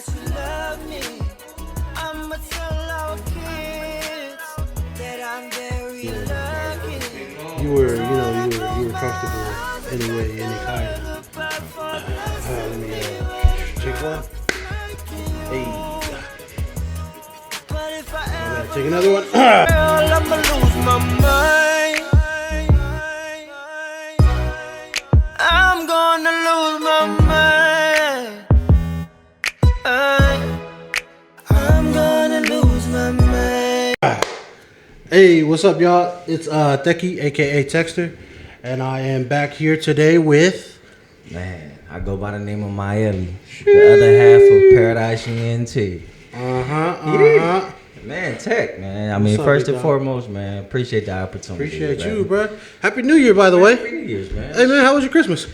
that you love me. I'ma tell our kids that I'm very lucky. You were comfortable anyway, any kind. Let me take one. Hey. Take another one. Girl, I'ma lose my mind. I'm gonna lose my mind. I'm gonna lose my mind. Hey, what's up, y'all? It's Theki, aka Tekster, and I am back here today with. Man, I go by the name of Maeli, the other half of Paradise Ent. Man, Tech, man. I mean, up, first big and dog? foremost, man, appreciate the opportunity. Appreciate man. you, bro. Happy New Year, by the way. Happy New Year's, man. Hey, man, how was your Christmas?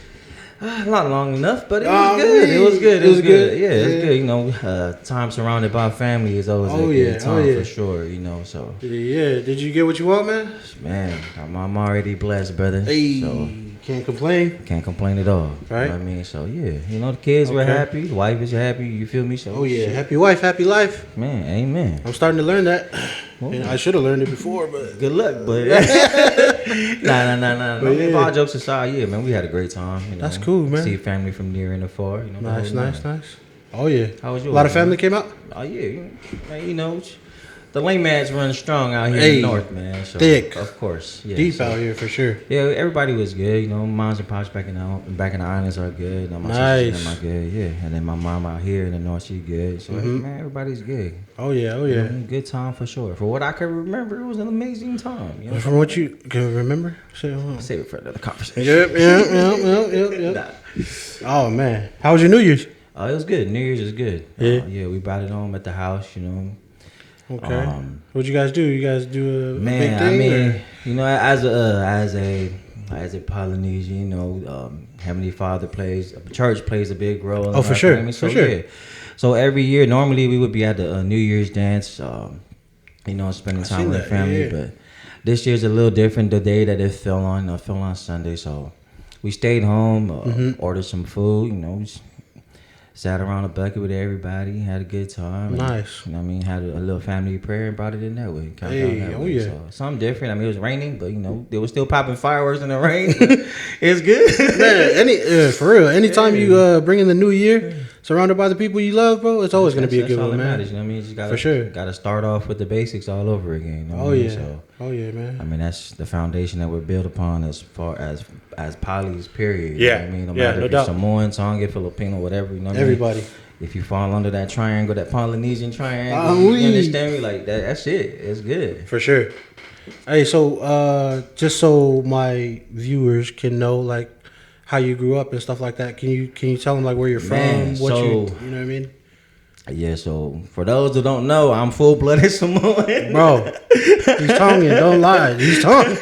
Not long enough, but it Oh, was good. It was good. it was good. Yeah, it was Yeah. good. You know, time surrounded by family is always a good time for sure. You know, so Yeah, did you get what you want, man? man, I'm already blessed, brother. Hey, So can't complain. can't complain at all. Right. You know what I mean? So yeah, you know, the kids were Okay. happy, the wife is happy. You feel me? So Oh, yeah, shit. happy wife, happy life. Man, amen. I'm starting to learn that. Well, And I should have learned it before, but good luck, but nah. But I mean, yeah. all jokes aside, yeah, man, we had a great time. You know, That's cool, man. See family from near and afar. You know, the nice, whole nice, nine. nice. Oh, yeah. How was A yours? lot of man? family came out? Oh yeah, man, you know, the lane mans run strong out here in Hey, the north, man. So, thick. of course. Yeah, Deep so, out here for sure. Yeah, everybody was good. You know, moms and pops back in the islands are good. You know, my Nice. sisters and them are good. Yeah, and then my mom out here in the north, she good. So man, everybody's good. Oh, yeah, oh, You yeah. know, good time for sure. For what I can remember, it was an amazing time. You know, From what you can remember? Say what? save it for another conversation. Yep. Nah. Oh, man. How was your New Year's? It was good. New Year's was good. Yeah? Yeah, we brought it home at the house, you know. Okay. What'd you guys do? You guys do a Man, big I thing? mean, or? you know, as a Polynesian, you know, Heavenly Father church plays a big role. Oh, for sure, Family. for So, sure. Yeah. So every year, normally we would be at the New Year's dance, you know, spending seen time with that, family. yeah. But this year's a little different. The day that it fell on Sunday, so we stayed home, ordered some food, you know. Sat around a bucket with everybody, had a good time. And, Nice. you know what I mean? Had a little family prayer and brought it in that way. Count Hey, down that oh way. yeah. So, something different. I mean, it was raining, but, you know, they were still popping fireworks in the rain. It's good. Man, for real. Anytime you bring in the new year, surrounded by the people you love, bro, it's always gonna be a good That's all one, that man. matters, you know what I mean? You just gotta, For sure. Gotta start off with the basics all over again. You know what Oh I mean? yeah. So, Oh yeah, man. I mean, that's the foundation that we're built upon as far as polys, period. Yeah. You know what I mean? No Yeah, matter no if you're doubt. Samoan, Tongan, Filipino, whatever, you know what I mean? Everybody. If you fall under that triangle, that Polynesian triangle, Ah, you understand me? Like that's it. It's good. For sure. Hey, so just so my viewers can know, like, how you grew up and stuff like that, can you tell them like where you're from, Man, what you know so- what I mean? Yeah, so for those who don't know, I'm full-blooded Samoan. Bro, he's Tongan. Don't lie. He's Tongan.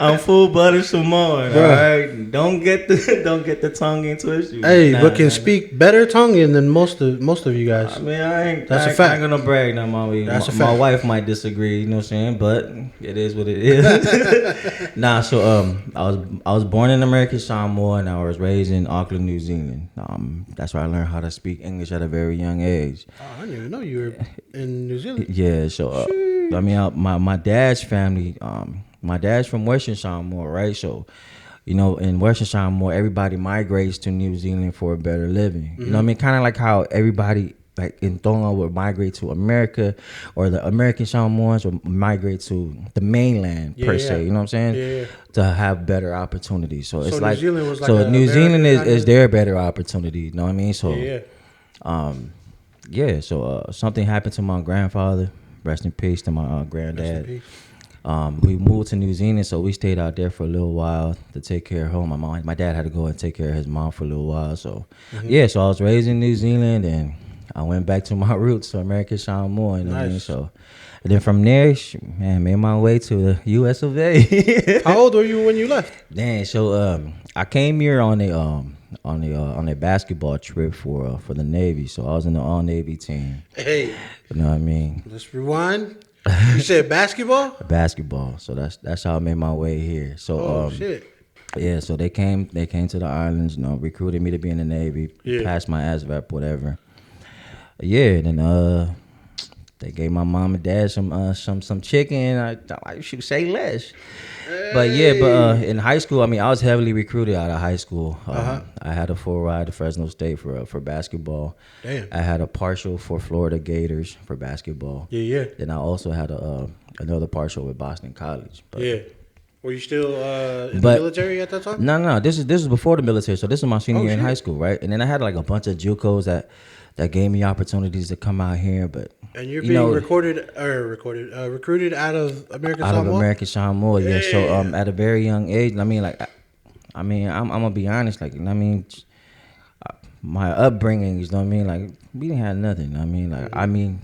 I'm full-blooded Samoan. Bruh. All right, don't get the tongue into issue. Hey, but can speak better Tongan than most of you guys. I mean, I ain't That's a fact. gonna brag now, Molly. That's a My fact. wife might disagree, you know what I'm saying? But it is what it is. Nah, so I was born in American Samoa and I was raised in Auckland, New Zealand. That's where I learned how to speak English at a very young age. Oh, I didn't even know you were in New Zealand. Yeah, so I mean, my dad's family, my dad's from Western Samoa, right? So, you know, in Western Samoa, everybody migrates to New Zealand for a better living. You know what I mean? Kind of like how everybody like in Tonga would migrate to America, or the American Samoans would migrate to the mainland per se. You know what I'm saying? Yeah. To have better opportunities. So it's New like Zealand was like so a New Zealand American is their better opportunity. You know what I mean? So Yeah. so something happened to my grandfather. Rest in peace to my granddad. peace. We moved to New Zealand, so we stayed out there for a little while to take care of home. My dad had to go and take care of his mom for a little while. So, yeah, so I was raised in New Zealand, and I went back to my roots, to American Samoa. You know what I mean? Nice. So, and then from there, man, made my way to the U.S. of A. How old were you when you left? Dang, so I came here on a basketball trip for the Navy. So I was in the all Navy team. Hey, You know what I mean? let's rewind. You said basketball? Basketball. So that's how I made my way here. So Oh shit. yeah, so they came to the islands, you know, recruited me to be in the Navy, Yeah. passed my ASVAB, whatever. Yeah, then they gave my mom and dad some chicken. I should say less. But yeah, but in high school, I mean, I was heavily recruited out of high school. I had a full ride to Fresno State for basketball. Damn. I had a partial for Florida Gators for basketball. Yeah. Then I also had another partial with Boston College. But, Yeah. Were you still in the military at that time? No. This is before the military. So this is my senior year in shit. high school, right? And then I had like a bunch of JUCOs that gave me opportunities to come out here, but. And you're being recruited out of American Out Samoa? of American Samoa, yeah. So at a very young age, I mean, I'm gonna be honest, like, I mean, my upbringing, you know what I mean, like, we didn't have nothing. I mean,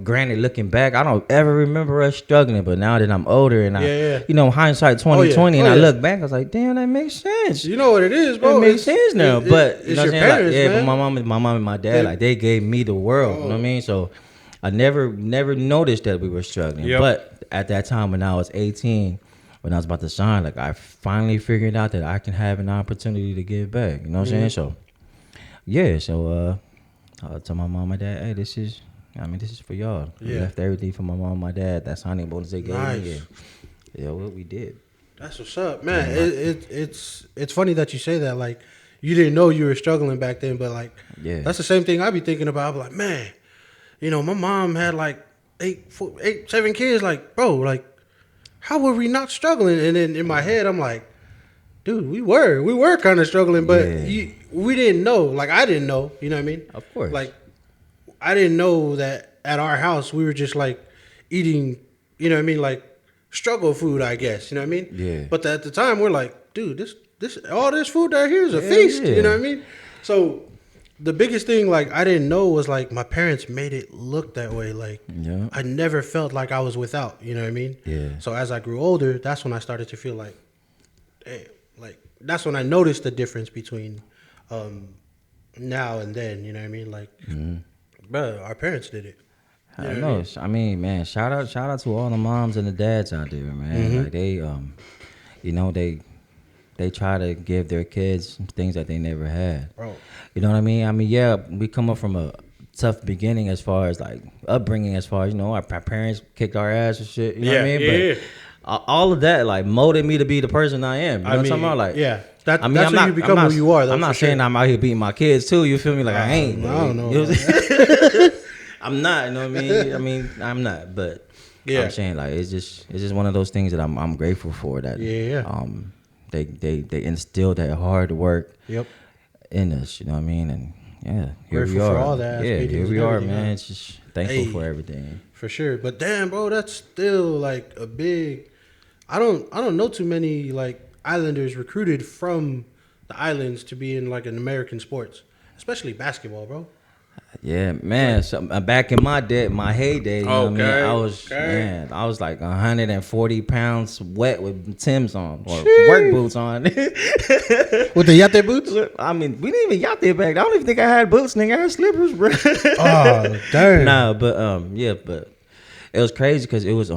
granted, looking back, I don't ever remember us struggling, but now that I'm older and hindsight 2020, and I look back, I was like, damn, that makes sense. You know what it is, bro? It makes sense now. But you it's know your what I'm saying? parents, Like, man. but my mom and my dad, like, they gave me the world. You know what I mean? So I never noticed that we were struggling. Yep. But at that time, when I was 18, when I was about to shine, like, I finally figured out that I can have an opportunity to give back. You know what I'm saying? So yeah, so I told my mom and dad, hey, this is for y'all. We left everything for my mom and my dad. That's signing bonus they gave me. Yeah, what we did. That's what's up, man. It's funny that you say that. Like, you didn't know you were struggling back then, but like, that's the same thing I be thinking about. I be like, man, you know, my mom had like 7 kids. Like, bro, like, how were we not struggling? And then in my head, I'm like, dude, we were kind of struggling, but we didn't know. Like, I didn't know. You know what I mean? Of course. Like, I didn't know that at our house we were just like eating, you know what I mean, like struggle food, I guess. You know what I mean? Yeah. But at the time we're like, dude, this all this food right here is a feast. Yeah. You know what I mean? So the biggest thing, like, I didn't know was like my parents made it look that way. Like, I never felt like I was without. You know what I mean? Yeah. So as I grew older, that's when I started to feel like, hey, like that's when I noticed the difference between now and then. You know what I mean? Like. Bro, our parents did it. I know. I mean, man, shout out to all the moms and the dads out there, man. Like, they, you know, they try to give their kids things that they never had. Bro. You know what I mean? I mean, yeah, we come up from a tough beginning as far as like upbringing, as far as, you know, our parents kicked our ass and shit. You know what I mean? But all of that like molded me to be the person I am. You know what I'm talking about? Like, that's how you become who you are. Though, I'm not saying I'm out here beating my kids too. You feel me? Like, I ain't. I don't know. I'm not. You know what I mean? I'm not. But I'm saying, like, it's just one of those things that I'm grateful for. That they instilled that hard work in us. You know what I mean? And here grateful we are. for all that. Here we are, man. It's just thankful for everything. For sure. But damn, bro, that's still like a big. I don't know too many like Islanders recruited from the islands to be in like an American sports, especially basketball, bro. Yeah, man. So back in my heyday, you know what I mean? I was like 140 pounds wet with Timbs on or work boots on. With the yate boots? I mean, we didn't even yate back. I don't even think I had boots, nigga. I had slippers, bro. Oh, damn. Nah, but it was crazy because it was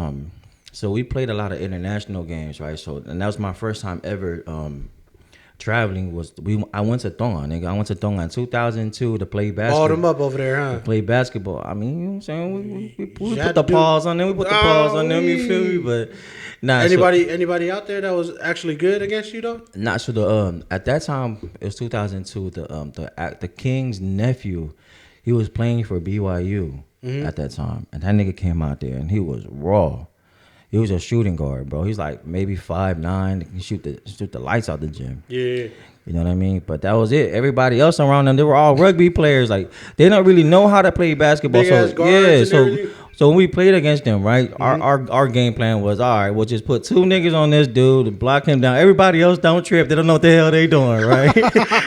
so we played a lot of international games, right? So, and that was my first time ever traveling. I went to Tonga, nigga. I went to Tonga in 2002 to play basketball. Balled them up over there, huh? To play basketball. I mean, you know what I'm saying? We put the pause on them. We put the pause on them. You feel me? But nah. Anybody out there that was actually good against you though? Not so the at that time it was 2002. The King's nephew, he was playing for BYU at that time, and that nigga came out there and he was raw. He was a shooting guard, bro. He's like maybe 5'9", can shoot the lights out the gym. Yeah. You know what I mean? But that was it. Everybody else around them, they were all rugby players. Like, they don't really know how to play basketball. So when we played against them, right, our game plan was, all right, we'll just put 2 niggas on this dude and block him down. Everybody else don't trip. They don't know what the hell they doing, right?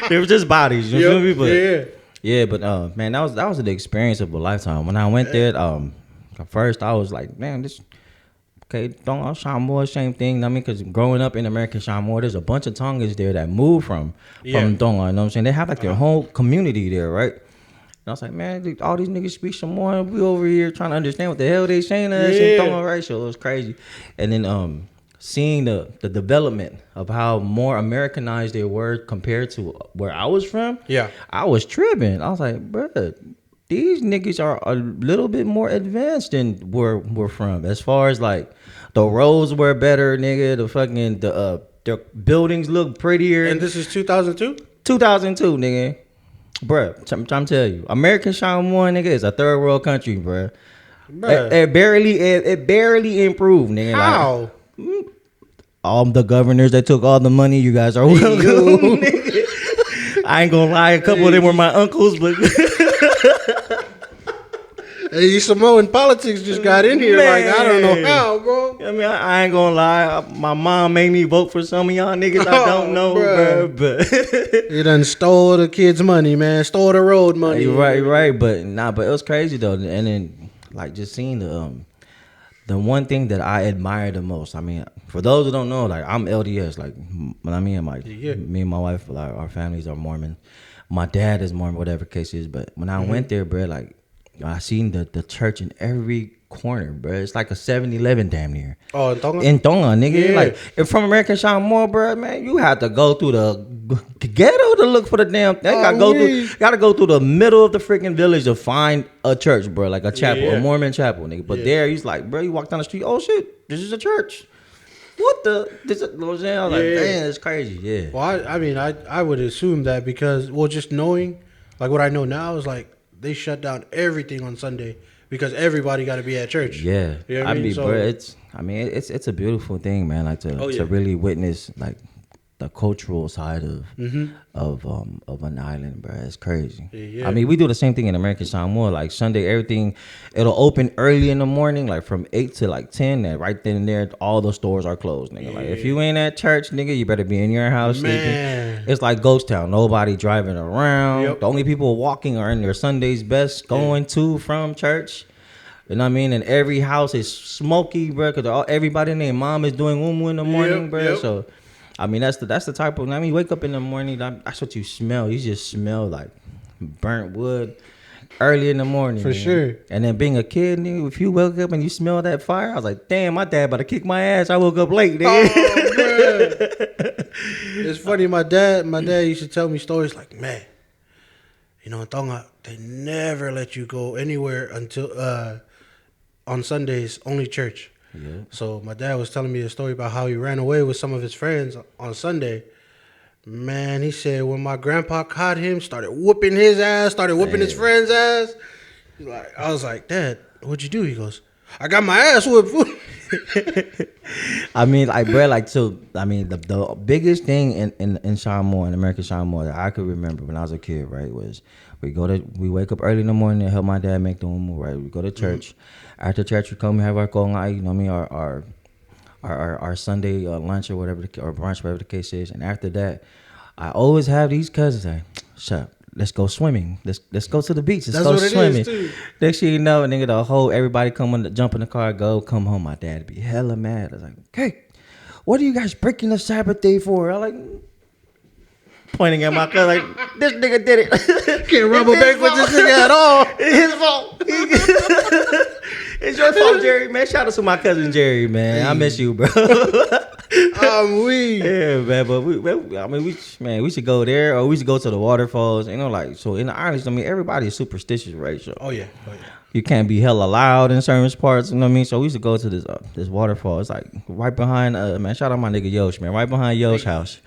They were just bodies. You feel me? But but man, that was the experience of a lifetime. When I went there, first I was like, man, this. Okay, Samoa, same thing. I mean, because growing up in American Samoa, there's a bunch of Tongans there that moved from Tonga. You know what I'm saying? They have like their whole community there, right? And I was like, man, all these niggas speak Samoan. We over here trying to understand what the hell they saying to us in Tonga, right? So it was crazy. And then seeing the development of how more Americanized they were compared to where I was from. Yeah, I was tripping. I was like, bruh, these niggas are a little bit more advanced than where we're from. As far as like the roads were better, nigga. The fucking the buildings look prettier. And this is 2002? 2002, nigga. Bruh, I'm telling you, American Samoa, nigga, is a third world country, bruh. It barely improved, nigga. How? Like, all the governors that took all the money, you guys are welcome. I ain't gonna lie, a couple of them were my uncles, but hey, Samoan politics just got in here. Man. Like, I don't know how, bro. I mean, I ain't gonna lie. My mom made me vote for some of y'all niggas I don't know, bruh. but You done stole the kids' money, man. Stole the road money. right. But it was crazy though. And then like just seeing the one thing that I admire the most. I mean, for those who don't know, like I'm LDS. Like when I mean, like me and my wife, like our families are Mormon. My dad is Mormon, whatever case is. But when I went there, bro, like I seen the church in every corner, bro. It's like a 7-Eleven damn near. Oh, in Tonga? In Tonga, nigga. Yeah. Like, if from American Samoa, bro, man, you have to go through the ghetto to look for the damn thing. Gotta go through the middle of the freaking village to find a church, bro. Like a chapel, a Mormon chapel, nigga. But there, he's like, bro, you walk down the street, oh shit, this is a church. What the? This is, you know what I'm saying? I was like, damn, it's crazy, yeah. Well, I mean, I would assume that because, well, just knowing, like what I know now is like they shut down everything on Sunday because everybody got to be at church. Yeah, you know what I mean, bro, it's a beautiful thing, man. Like to really witness like the cultural side of an island, bro. It's crazy. Yeah. I mean, we do the same thing in American Samoa. Like Sunday, everything it'll open early in the morning, like from 8 to like 10. And right then and there, all the stores are closed, nigga. Yeah. Like if you ain't at church, nigga, you better be in your house sleeping. It's like ghost town. Nobody driving around. Yep. The only people walking are in their Sunday's best, going to from church. You know what I mean? And every house is smoky, bro. Cause everybody and their mom is doing woo in the morning, bro. Yep. So. I mean, that's the type of. I mean, you wake up in the morning. That's what you smell. You just smell like burnt wood early in the morning. For sure. And then being a kid, nigga, if you wake up and you smell that fire, I was like, damn, my dad about to kick my ass. I woke up late, nigga. Oh, it's funny. My dad used to tell me stories like, man, you know, in Tonga, they never let you go anywhere until on Sundays, only church. Yeah. So my dad was telling me a story about how he ran away with some of his friends on Sunday. Man, he said when my grandpa caught him, started whooping his ass, started whooping his friend's ass. I was like, Dad, what'd you do? He goes, I got my ass whooped. I mean, like, bro, like, so, I mean, the biggest thing in Samoa, in American Samoa, that I could remember when I was a kid, right, was we wake up early in the morning and help my dad make the umu, right? We go to church. Mm-hmm. After church, we come and have our kongai, you know what I mean, our Sunday lunch or whatever, or brunch, whatever the case is. And after that, I always have these cousins like, shut up, let's go swimming. Let's go to the beach. Let's go swimming. Next thing you know, nigga, everybody jump in the car, come home. My dad be hella mad. I was like, hey, what are you guys breaking the Sabbath day for? I like pointing at my cousin like, this nigga did it. Can't rumble back with this nigga at all. It's his fault. It's your fault, Jerry. Man, shout out to my cousin Jerry, man. Hey. I miss you, bro. I'm weak. Yeah, man. But we should go there, or we should go to the waterfalls. You know, like, so in the islands, I mean, everybody is superstitious, right? So, oh yeah. You can't be hella loud in certain parts. You know what I mean? So we used to go to this waterfall. It's like right behind. Man, shout out my nigga Yosh, man. Right behind Yosh's house,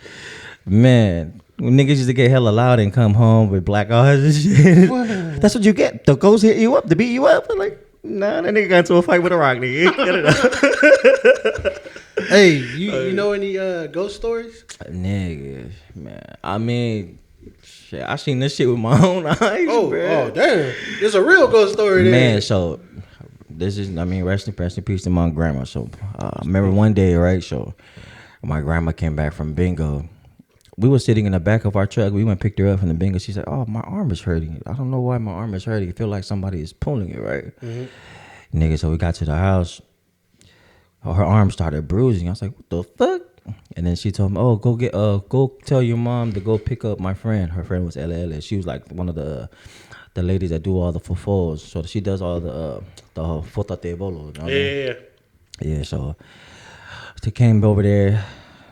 man. Niggas used to get hella loud and come home with black eyes and shit. What? That's what you get. The ghosts hit you up to beat you up. I'm like, nah, that nigga got into a fight with a rock, nigga. Hey, you know any ghost stories? Nigga, man. I mean, shit, I seen this shit with my own eyes, bro. Oh, damn. It's a real ghost story there. Man, so this is, I mean, rest in peace to my grandma. So I remember one day, right? So my grandma came back from bingo. We were sitting in the back of our truck. We went and picked her up from the bingo. She said, oh, my arm is hurting. I don't know why my arm is hurting. I feel like somebody is pulling it, right? Mm-hmm. Nigga, so we got to the house. Her arm started bruising. I was like, what the fuck? And then she told me, oh, go tell your mom to go pick up my friend. Her friend was Ella. She was like one of the ladies that do all the fofos. So she does all the fotate bolo. You know what I mean? Yeah, so they came over there.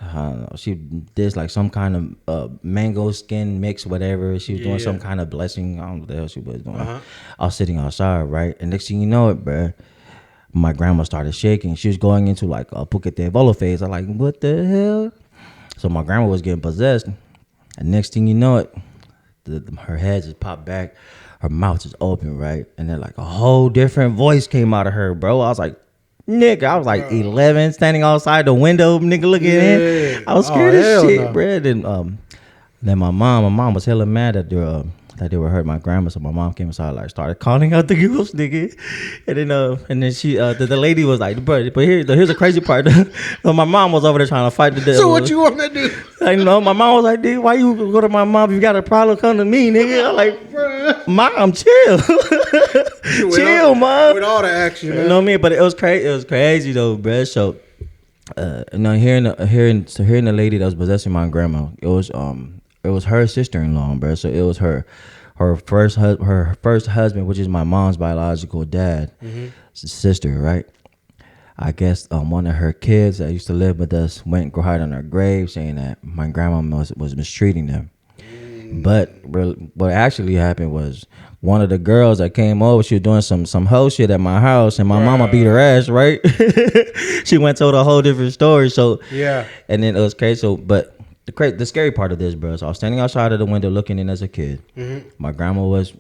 I don't know. She did like some kind of mango skin mix, whatever. She was doing some kind of blessing. I don't know what the hell she was doing. I was sitting outside, right? And next thing you know it, bruh, my grandma started shaking. She was going into like a Pukete Volo phase. I'm like, what the hell? So my grandma was getting possessed. And next thing you know it, her head just popped back. Her mouth just open, right? And then like a whole different voice came out of her, bro. I was like, nigga, I was like 11, standing outside the window, nigga, looking in. I was scared as shit, bro. Then my mom was hella mad at they were hurting my grandma, so my mom came inside, like started calling out the ghost, nigga. And then she the lady was like, bro, but here's the crazy part. So my mom was over there trying to fight the devil. So what you want to do? Like, no, my mom was like, dude, why you go to my mom? If you got a problem, come to me, nigga. I'm like, bro, mom, chill. Chill, mom. With all the action, man. You know what I mean? But it was crazy. It was crazy though, bro. So, hearing the lady that was possessing my grandma, it was her sister-in-law, bro. So it was her first husband, which is my mom's biological dad, sister, right? I guess what her kids that used to live with us went and cried on her grave, saying that my grandma was mistreating them. But what actually happened was one of the girls that came over, she was doing some hoe shit at my house, and my mama beat her ass, right? She went told a whole different story. So yeah, and then it was crazy. So, but the scary part of this, bro. So I was standing outside of the window looking in as a kid. My grandma was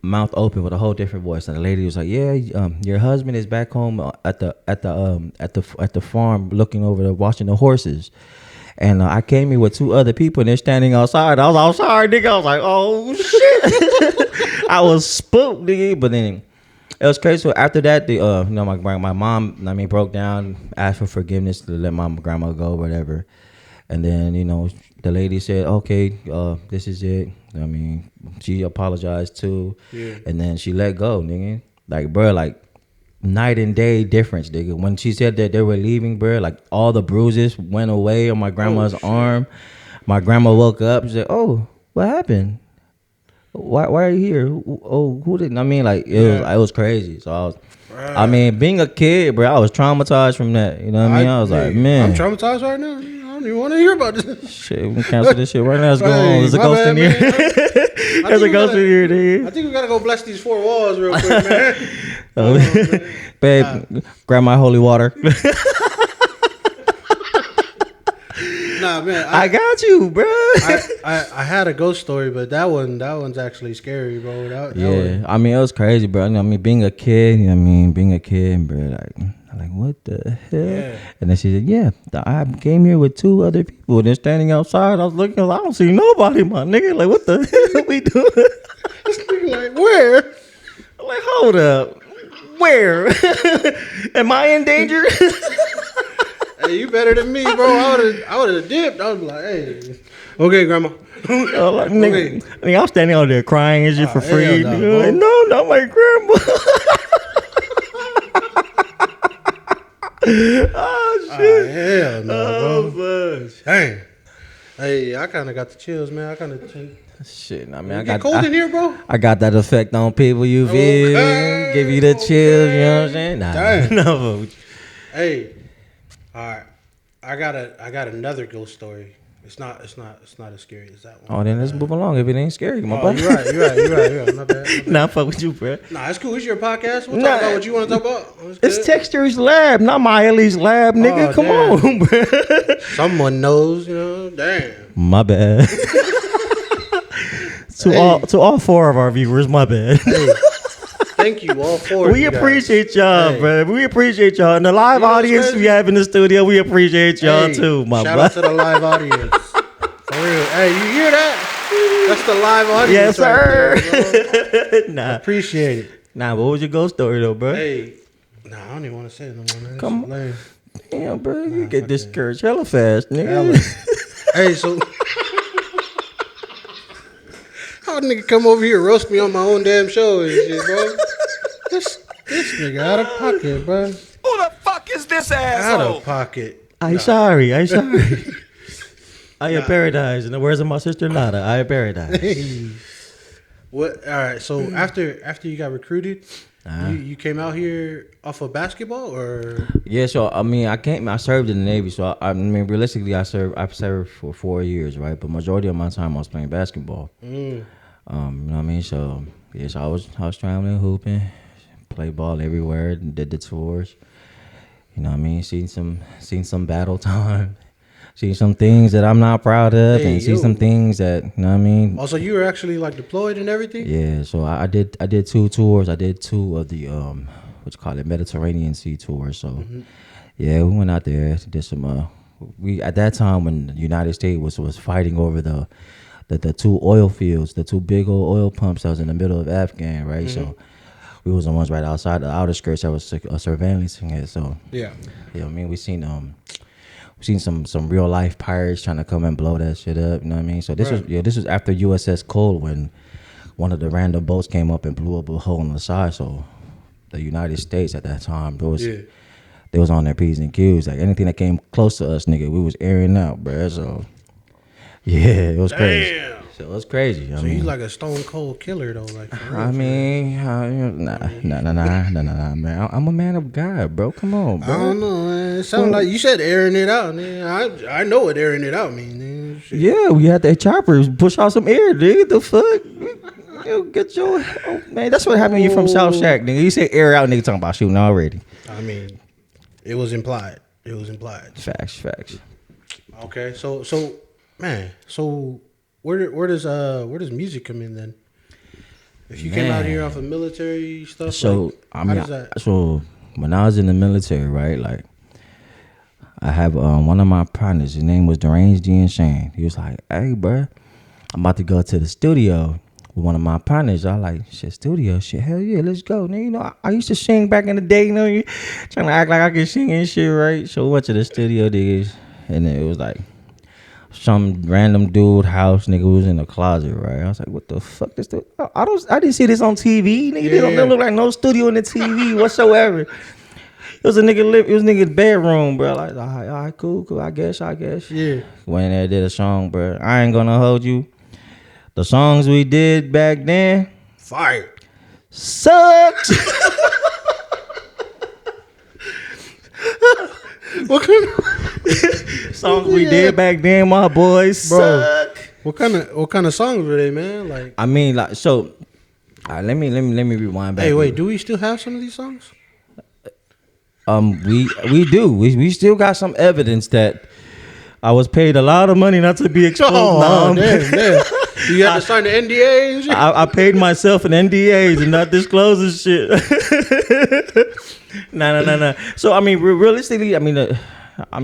mouth open with a whole different voice, and the lady was like, "Yeah, your husband is back home at the farm, looking over watching the horses." And I came here with 2 other people, and they're standing outside. I was outside, nigga. I was like, "Oh shit!" I was spooked, nigga. But then it was crazy. So after that, my mom, broke down, asked for forgiveness to let my grandma go, whatever. And then, the lady said, okay, this is it. I mean, she apologized too. Yeah. And then she let go, nigga. Like, bro, like night and day difference, nigga. When she said that they were leaving, bro, like all the bruises went away on my grandma's arm. My grandma woke up and said, oh, what happened? Why are you here? Who didn't? I mean, like, it was crazy. So I mean, being a kid, bro, I was traumatized from that. You know what I mean? I was like, man. I'm traumatized right now. I don't even want to hear about this. Shit, we can cancel this shit right now. Let's go on. There's a ghost in here. There's a ghost in here, dude. I think we got to go bless these 4 walls real quick, man. Babe, grab my holy water. Nah, man. I got you, bro. I had a ghost story, but that one's actually scary, bro. I mean, it was crazy, bro. I mean, being a kid, bro, like what the hell? Yeah. And then she said, yeah, I came here with 2 other people. They're standing outside. I was looking, I don't see nobody, my nigga. Like, what the hell are we doing? This nigga like, where? I'm like, hold up. Where? Am I in danger? Hey, you better than me, bro. I would have dipped. I was like, hey, okay, grandma. Like, nigga, I'm standing out there crying and shit for free. Like, no, not my grandma. Oh shit! Hell no, bro. Dang. Hey, I kind of got the chills, man. I kind of shit. I mean, I got cold in here, bro. I got that effect on people. You feel? Give you the chills. You know what I'm saying? Dang. No. Hey, all right. I got another ghost story. It's not as scary as that one. Oh, then let's move along. If it ain't scary, my boy. You're right. Not bad. Nah, fuck with you, bro. Nah, it's cool. It's your podcast. We'll talk about what you want to talk about. It's Teksters Lab, not Maeli's Lab, nigga. Come on, bro. Someone knows, Damn. My bad. To all 4 of our viewers, my bad. Hey. Thank you, all 4. We appreciate y'all, bro. We appreciate y'all. And the live audience we have in the studio, we appreciate y'all too, my boy. Shout out to the live audience. For real. Hey, you hear that? That's the live audience. Yes, sir. Right there, nah. Appreciate it. Nah, what was your ghost story though, bro? Hey, nah, I don't even want to say it no more, man. Come on. Damn, bro. You get discouraged hella fast, nigga. Hey, so how nigga come over here roast me on my own damn show and shit, bro? This nigga out of pocket, bro. Who the fuck is this asshole? Out of pocket. I sorry. I am Paradise. In the words of my sister Nada, I am Paradise. Hey. What? All right. So after you got recruited, You came out here off of basketball, or? Yeah, so I mean, I served in the Navy, so I mean, realistically, I served for 4 years, right? But majority of my time I was playing basketball. You know what I mean? So yes, I was traveling, hooping, played ball everywhere, did the tours. You know what I mean? Seen some battle time. See some things that I'm not proud of, and see some things that, you know what I mean. Also, you were actually like deployed and everything. Yeah, so I did 2 tours. I did 2 of the what you call it, Mediterranean Sea tours. So yeah, we went out there, did some. We at that time when the United States was fighting over the 2 oil fields, the 2 big old oil pumps that was in the middle of Afghan, right? So we was the ones right outside the outer skirts that was surveillancing it. So yeah, I mean, we seen some real life pirates trying to come and blow that shit up. You know what I mean? So this was after USS Cole, when one of the random boats came up and blew up a hole in the side. So the United States at that time, they was on their P's and Q's. Like anything that came close to us, nigga, we was airing out, bruh. So yeah, it was crazy. So it was crazy. So he's like a stone cold killer though. Like I mean, nah, man. I'm a man of God, bro. Come on, bro. I don't know, man. It sounds like you said airing it out, man. I know what airing it out means, man. Shit. Yeah, we had that chopper push out some air, nigga. The fuck? You get your man. That's what happened when you from South Shack, nigga. You say air out, nigga, talking about shooting already. I mean, it was implied. Facts. Okay, so man, so where does music come in then? If you came out here off of military stuff, so like, I mean, how does that? So when I was in the military, right, like I have one of my partners. His name was Deranged G and Shane. He was like, "Hey, bro, I'm about to go to the studio with one of my partners." I like, "Shit, studio, shit, hell yeah, let's go." Now, you know, I used to sing back in the day, you know, trying to act like I could sing and shit, right? So we went to the studio, niggas, and it was like some random dude house, nigga, was in the closet, right? I was like, "What the fuck? This dude? I didn't see this on TV, nigga. It don't look like no studio in the TV whatsoever." It was a nigga it was nigga's bedroom, bro. Like, all right, cool. I guess. Yeah. Went in there, did a song, bro. I ain't gonna hold you. The songs we did back then, Fire. sucks. What kind of Songs we did back then, my boys, suck. What kind of songs were they, man? Like, I mean, like, so. Let me rewind back. hey, wait, do we still have some of these songs? We do. We still got some evidence that I was paid a lot of money not to be exposed. Damn. You had to sign the NDA and shit? I paid myself an NDA to not disclose this shit. Nah. So I mean, realistically, I mean,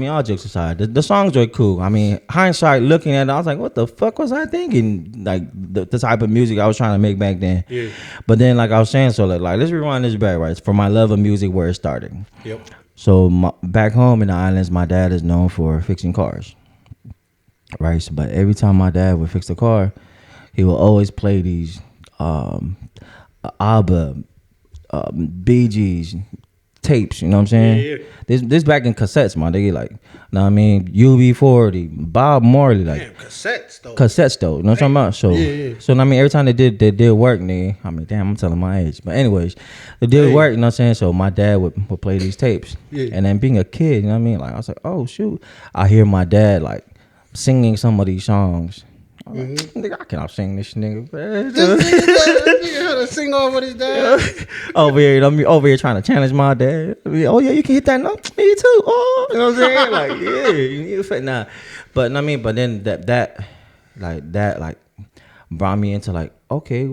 all jokes aside, the songs are cool. I mean, hindsight, looking at it, I was like, what the fuck was I thinking? Like the type of music I was trying to make back then. Yeah. But then, like I was saying, so like let's rewind this back, right? For my love of music, where it started. Yep. So back home in the islands, my dad is known for fixing cars, right? So, but every time my dad would fix the car, he would always play these ABBA, Bee Gees tapes. You know what I'm saying? Yeah. This back in cassettes, man. They get like, know what I mean, UB40, Bob Marley, like. Damn, cassettes though. You know what I'm talking about? So, so I mean, every time they did work, nigga. I mean, damn, I'm telling my age. But anyways, they did work, you know what I'm saying? So my dad would play these tapes. Yeah. And then being a kid, you know what I mean? Like, I was like, oh, shoot. I hear my dad, like, singing some of these songs. I'm like, nigga, I cannot sing this nigga, man. Nigga had to sing off with his dad. over here trying to challenge my dad. Oh yeah, you can hit that note. Me too. Oh, you know what I'm saying? Like, yeah, you fit nah. But I mean, but then that brought me into like, okay,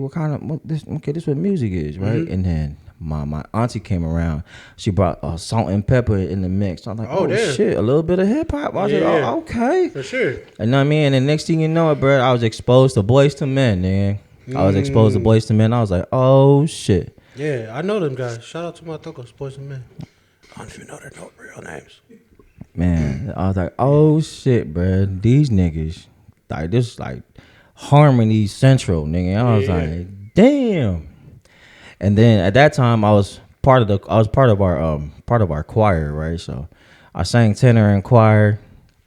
this what music is, right? And then my auntie came around. She brought salt and pepper in the mix. I'm like, oh shit, a little bit of hip hop. I was like, oh, okay, for sure. You know what I mean? And the next thing you know, bro, I was exposed to Boys to Men, man. I was exposed to Boys to Men. I was like, oh shit. Yeah, I know them guys. Shout out to my tacos, Boys to Men. I don't even know their real names. Man, I was like, oh shit, bro, these niggas, like this, like Harmony Central, nigga. I was like, damn. And then at that time, I was part of our choir, right? So I sang tenor in choir,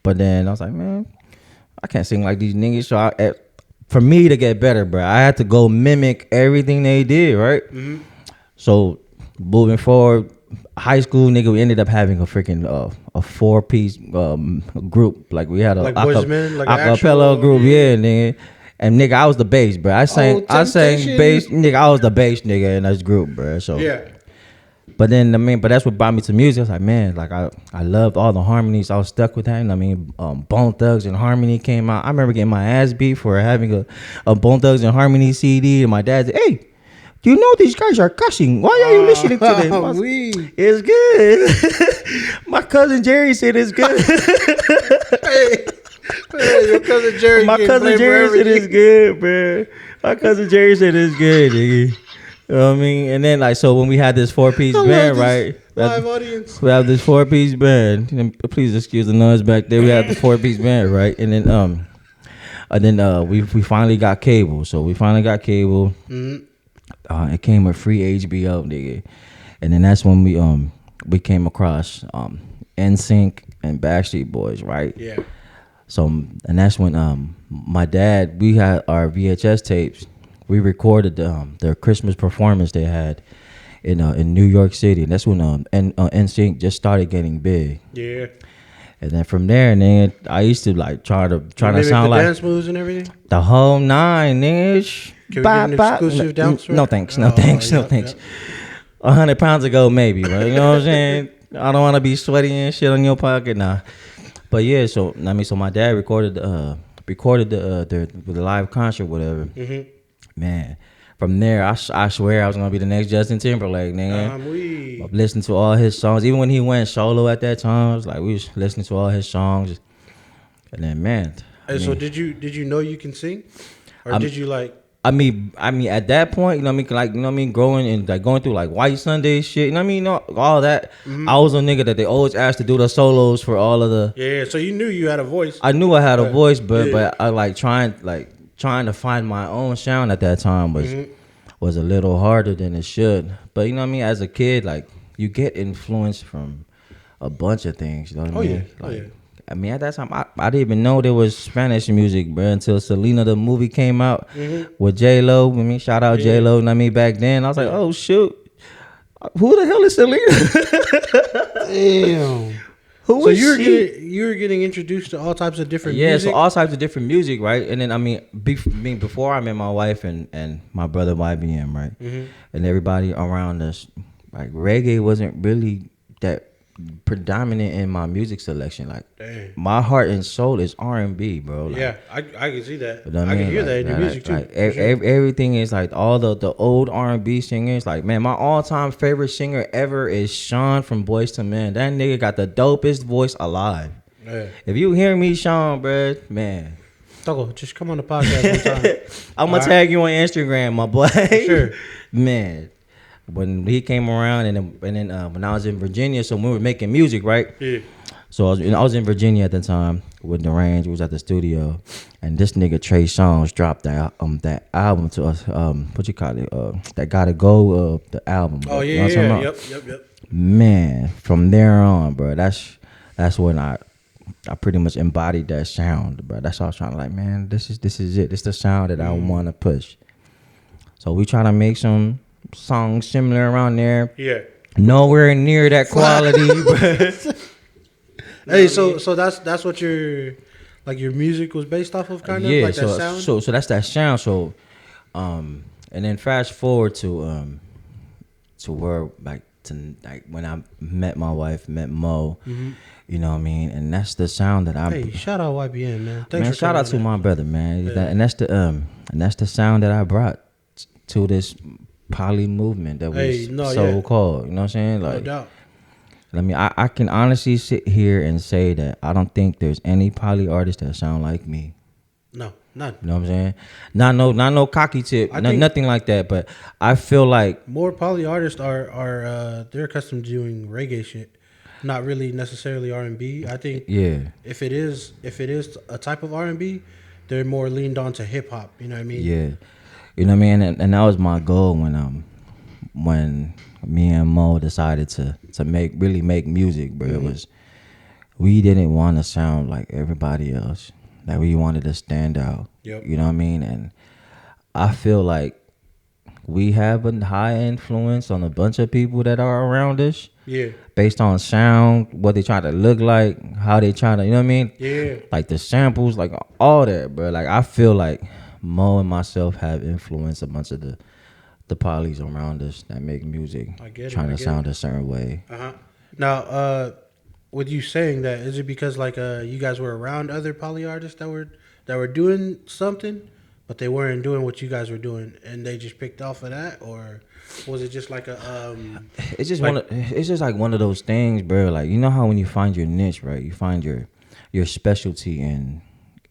but then I was like, man, I can't sing like these niggas. So for me to get better, bro, I had to go mimic everything they did, right? So moving forward, high school nigga, we ended up having a freaking a 4-piece group. Like we had a Like Boys Men, like an acapella actual- group, yeah, nigga. And nigga, I was the bass, bro. I sang Temptation. bass, nigga. I was the bass nigga in this group, bro. So Yeah. But then but that's what brought me to music. I was like, man, like I loved all the harmonies. I was stuck with that. And I mean, Bone Thugs and Harmony came out. I remember getting my ass beat for having a Bone Thugs and Harmony CD. And my dad said, hey, you know these guys are cussing. Why are you listening to them? I was, it's good. My cousin Jerry said it's good. Hey, your cousin Jerry. My cousin Jerry said it's good, bro. My cousin Jerry said it's good, nigga. You know what I mean? And then like so when we had this 4-piece band, right? Live audience. We have this 4-piece band. And please excuse the noise back there. We have the 4-piece band, right? And then we finally got cable. So we finally got cable. Mm-hmm. It came with free HBO, nigga. And then that's when we came across NSYNC and Backstreet Boys, right? Yeah. So and that's when my dad, we had our VHS tapes. We recorded their Christmas performance they had in New York City. And that's when NSYNC just started getting big. Yeah. And then from there, nigga, I used to like try to sound like dance moves and everything. the whole nine, nigga. Can we get an exclusive dance? No thanks, no thanks, no thanks. 100 pounds ago, maybe, right? You know what I'm saying? I don't want to be sweaty and shit on your pocket, nah. But yeah, so my dad recorded the live concert, whatever. Mm-hmm. Man, from there, I swear I was gonna be the next Justin Timberlake, nigga. I've listened to all his songs, even when he went solo at that time. It was like we was listening to all his songs, and then man. So did you know you can sing, or did you like? I mean, at that point, you know what I mean, like, you know what I mean, growing and like going through like White Sunday shit, you know what I mean, all that. Mm-hmm. I was a nigga that they always asked to do the solos for all of the. Yeah, so you knew you had a voice. I knew I had a voice, but I like trying to find my own sound at that time was a little harder than it should. But you know what I mean, as a kid, like you get influenced from a bunch of things. You know what I mean? Yeah. Like, I mean, at that time, I didn't even know there was Spanish music, bro, until Selena the movie came out with J-Lo. I mean, shout out J-Lo. And I mean, back then, I was like, oh, shoot. Who the hell is Selena? Damn. Who is she? You were getting introduced to all types of different music? music? Yeah, so all types of different music, right? And then, I mean, before I met my wife and my brother YBM, right? Mm-hmm. And everybody around us, like, reggae wasn't really that predominant in my music selection. Like, damn. My heart and soul is R&B, bro. Like, yeah, I can see that. You know I can hear that in your music too. Everything is like all the old R&B singers. Like, man, my all-time favorite singer ever is Sean from Boyz II Men. That nigga got the dopest voice alive. Yeah. If you hear me, Sean, bro, man. Togo, just come on the podcast one time. I'm gonna tag you on Instagram, my boy. Sure. Man. When he came around and then when I was in Virginia, so when we were making music, right? Yeah. So I was in Virginia at the time with the range. We was at the studio, and this nigga Trey Songz dropped that album to us. What you call it? That Gotta Go the album. Oh yeah, you know yep. Man, from there on, bro, that's when I pretty much embodied that sound, bro. That's all I was trying to like, man. This is it. This is the sound that I want to push. So we try to make some songs similar around there. Yeah. Nowhere near that quality, but hey, so that's what your music was based off of, kind of like that sound. So that's that sound. So, and then fast forward to where like when I met my wife, met Mo, you know what I mean, and that's the sound that I. Hey, shout out YBN, man. Thanks man, for shout out to my brother, man. Yeah. And that's the sound that I brought to this poly movement that was called. You know what I'm saying? Like, no doubt. I mean, I can honestly sit here and say that I don't think there's any poly artist that sound like me. No, none. You know what I'm saying? Not no cocky tip, nothing like that. But I feel like more poly artists are they're accustomed to doing reggae shit, not really necessarily R&B. I think if it is a type of R&B, they're more leaned on to hip hop. You know what I mean? Yeah. You know what I mean? And that was my goal when me and Mo decided to really make music, bro. It was, we didn't want to sound like everybody else. Like, we wanted to stand out. Yep. You know what I mean? And I feel like we have a high influence on a bunch of people that are around us. Yeah. Based on sound, what they try to look like, how they try to, you know what I mean? Yeah. Like the samples, like all that, bro. Like I feel like Mo and myself have influenced a bunch of the polys around us that make music, trying to sound a certain way. Now, with you saying that, is it because like you guys were around other poly artists that were doing something, but they weren't doing what you guys were doing, and they just picked off of that, or was it just like a? It's just it's just like one of those things, bro. Like you know how when you find your niche, right? You find your specialty in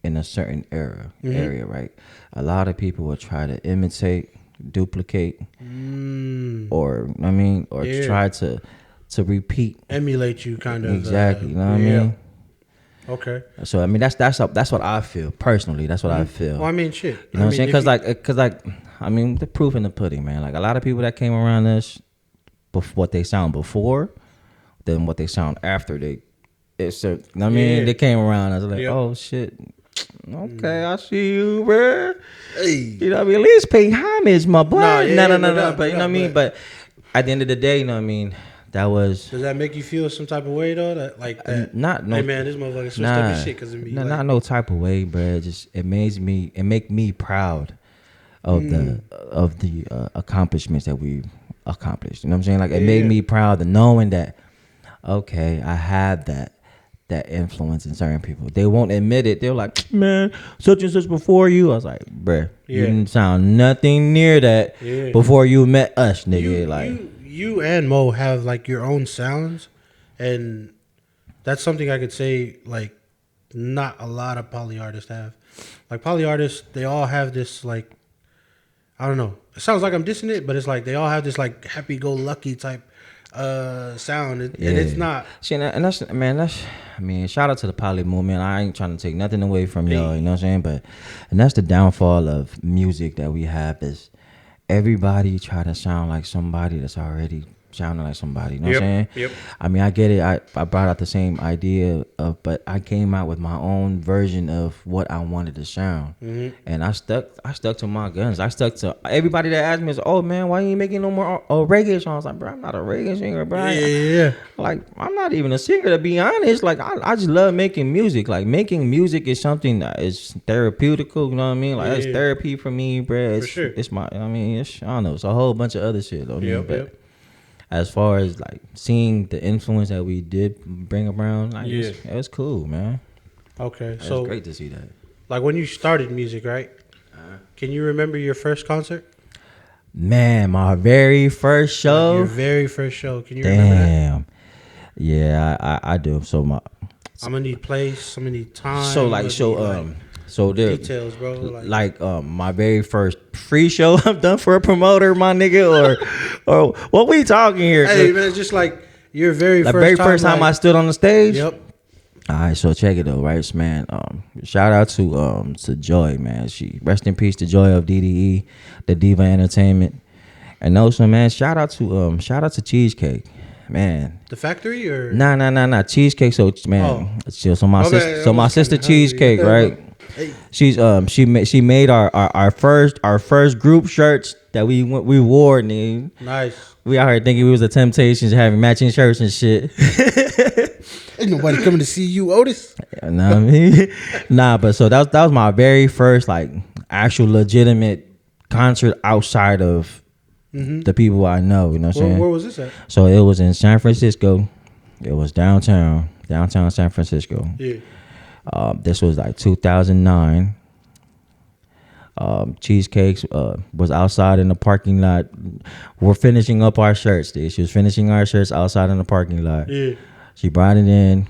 a certain area, right? A lot of people will try to imitate, duplicate, or try to repeat, emulate you, kind of exactly. You know what I mean? Okay. So I mean that's what I feel personally. That's what I feel. Well, I mean, shit. You know what I'm saying? Because I mean the proof in the pudding, man. Like a lot of people that came around us, what they sound before, than what they sound after they. They came around. I was like, oh shit. Okay, I see you, bro. Hey. You know what I mean? At least pay homage, my boy. No. But you know what I mean? But at the end of the day, you know what I mean? That was. Does that make you feel some type of way though? That like that? Not no. Hey man, this motherfucker switched up his shit because of me. Not no type of way, bro. It make me proud of the accomplishments that we accomplished. You know what I'm saying? Like it made me proud of knowing that. Okay, I had that influence in certain people. They won't admit it. They're like, man, such and such before you. I was like, bruh, you didn't sound nothing near that before you met us, nigga. You and Mo have like your own sounds, and that's something I could say like not a lot of poly artists have. Like poly artists, they all have this like, I don't know. It sounds like I'm dissing it, but it's like they all have this like happy-go-lucky type sound, and it's not. See, and that's I mean, shout out to the poly movement. I ain't trying to take nothing away from y'all, you know what I'm saying? And that's the downfall of music that we have is everybody try to sound like somebody that's already sounding like somebody. You know what I'm saying? Yep. I mean, I get it. I brought out the same idea but I came out with my own version of what I wanted to sound, and I stuck to my guns. I stuck to everybody that asked me, "Oh man, why you ain't making no more reggae songs?" Like, bro, I'm not a reggae singer, bro. Yeah. Like, I'm not even a singer, to be honest. Like, I just love making music. Like, making music is something that is therapeutical. You know what I mean? Like, it's therapy for me, bro. It's, for sure. It's my. I mean, I don't know. It's a whole bunch of other shit, though. Yep. As far as like seeing the influence that we did bring around, like, it was cool, man. Okay, so it's great to see that. Like when you started music, right? Can you remember your first concert? Man, my very first show. Your very first show. Can you remember that? Damn. Yeah, I do. So I'm gonna need place. I'm gonna need time. So there details, bro. My very first free show I've done for a promoter, my nigga, or what we talking here? Hey man, just like your very first time I stood on the stage. Yep. All right, so check it though, right, man. Shout out to Joy, man. She rest in peace to Joy of DDE, the Diva Entertainment, and also, man, shout out to Cheesecake. Man, the factory or nah, Cheesecake. So man, so my sister Cheesecake, right? Hey. She made our first group shirts that we wore, nigga. Nice. We out here thinking we was the Temptations, having matching shirts and shit. Ain't nobody coming to see you, Otis. Know what I mean? Nah, but so that was my very first like actual legitimate concert outside of the people I know. You know what I'm saying? Where was this at? So it was in San Francisco. It was downtown San Francisco. Yeah. This was like 2009. Cheesecakes was outside in the parking lot. We're finishing up our shirts. She was finishing our shirts outside in the parking lot. Yeah. She brought it in.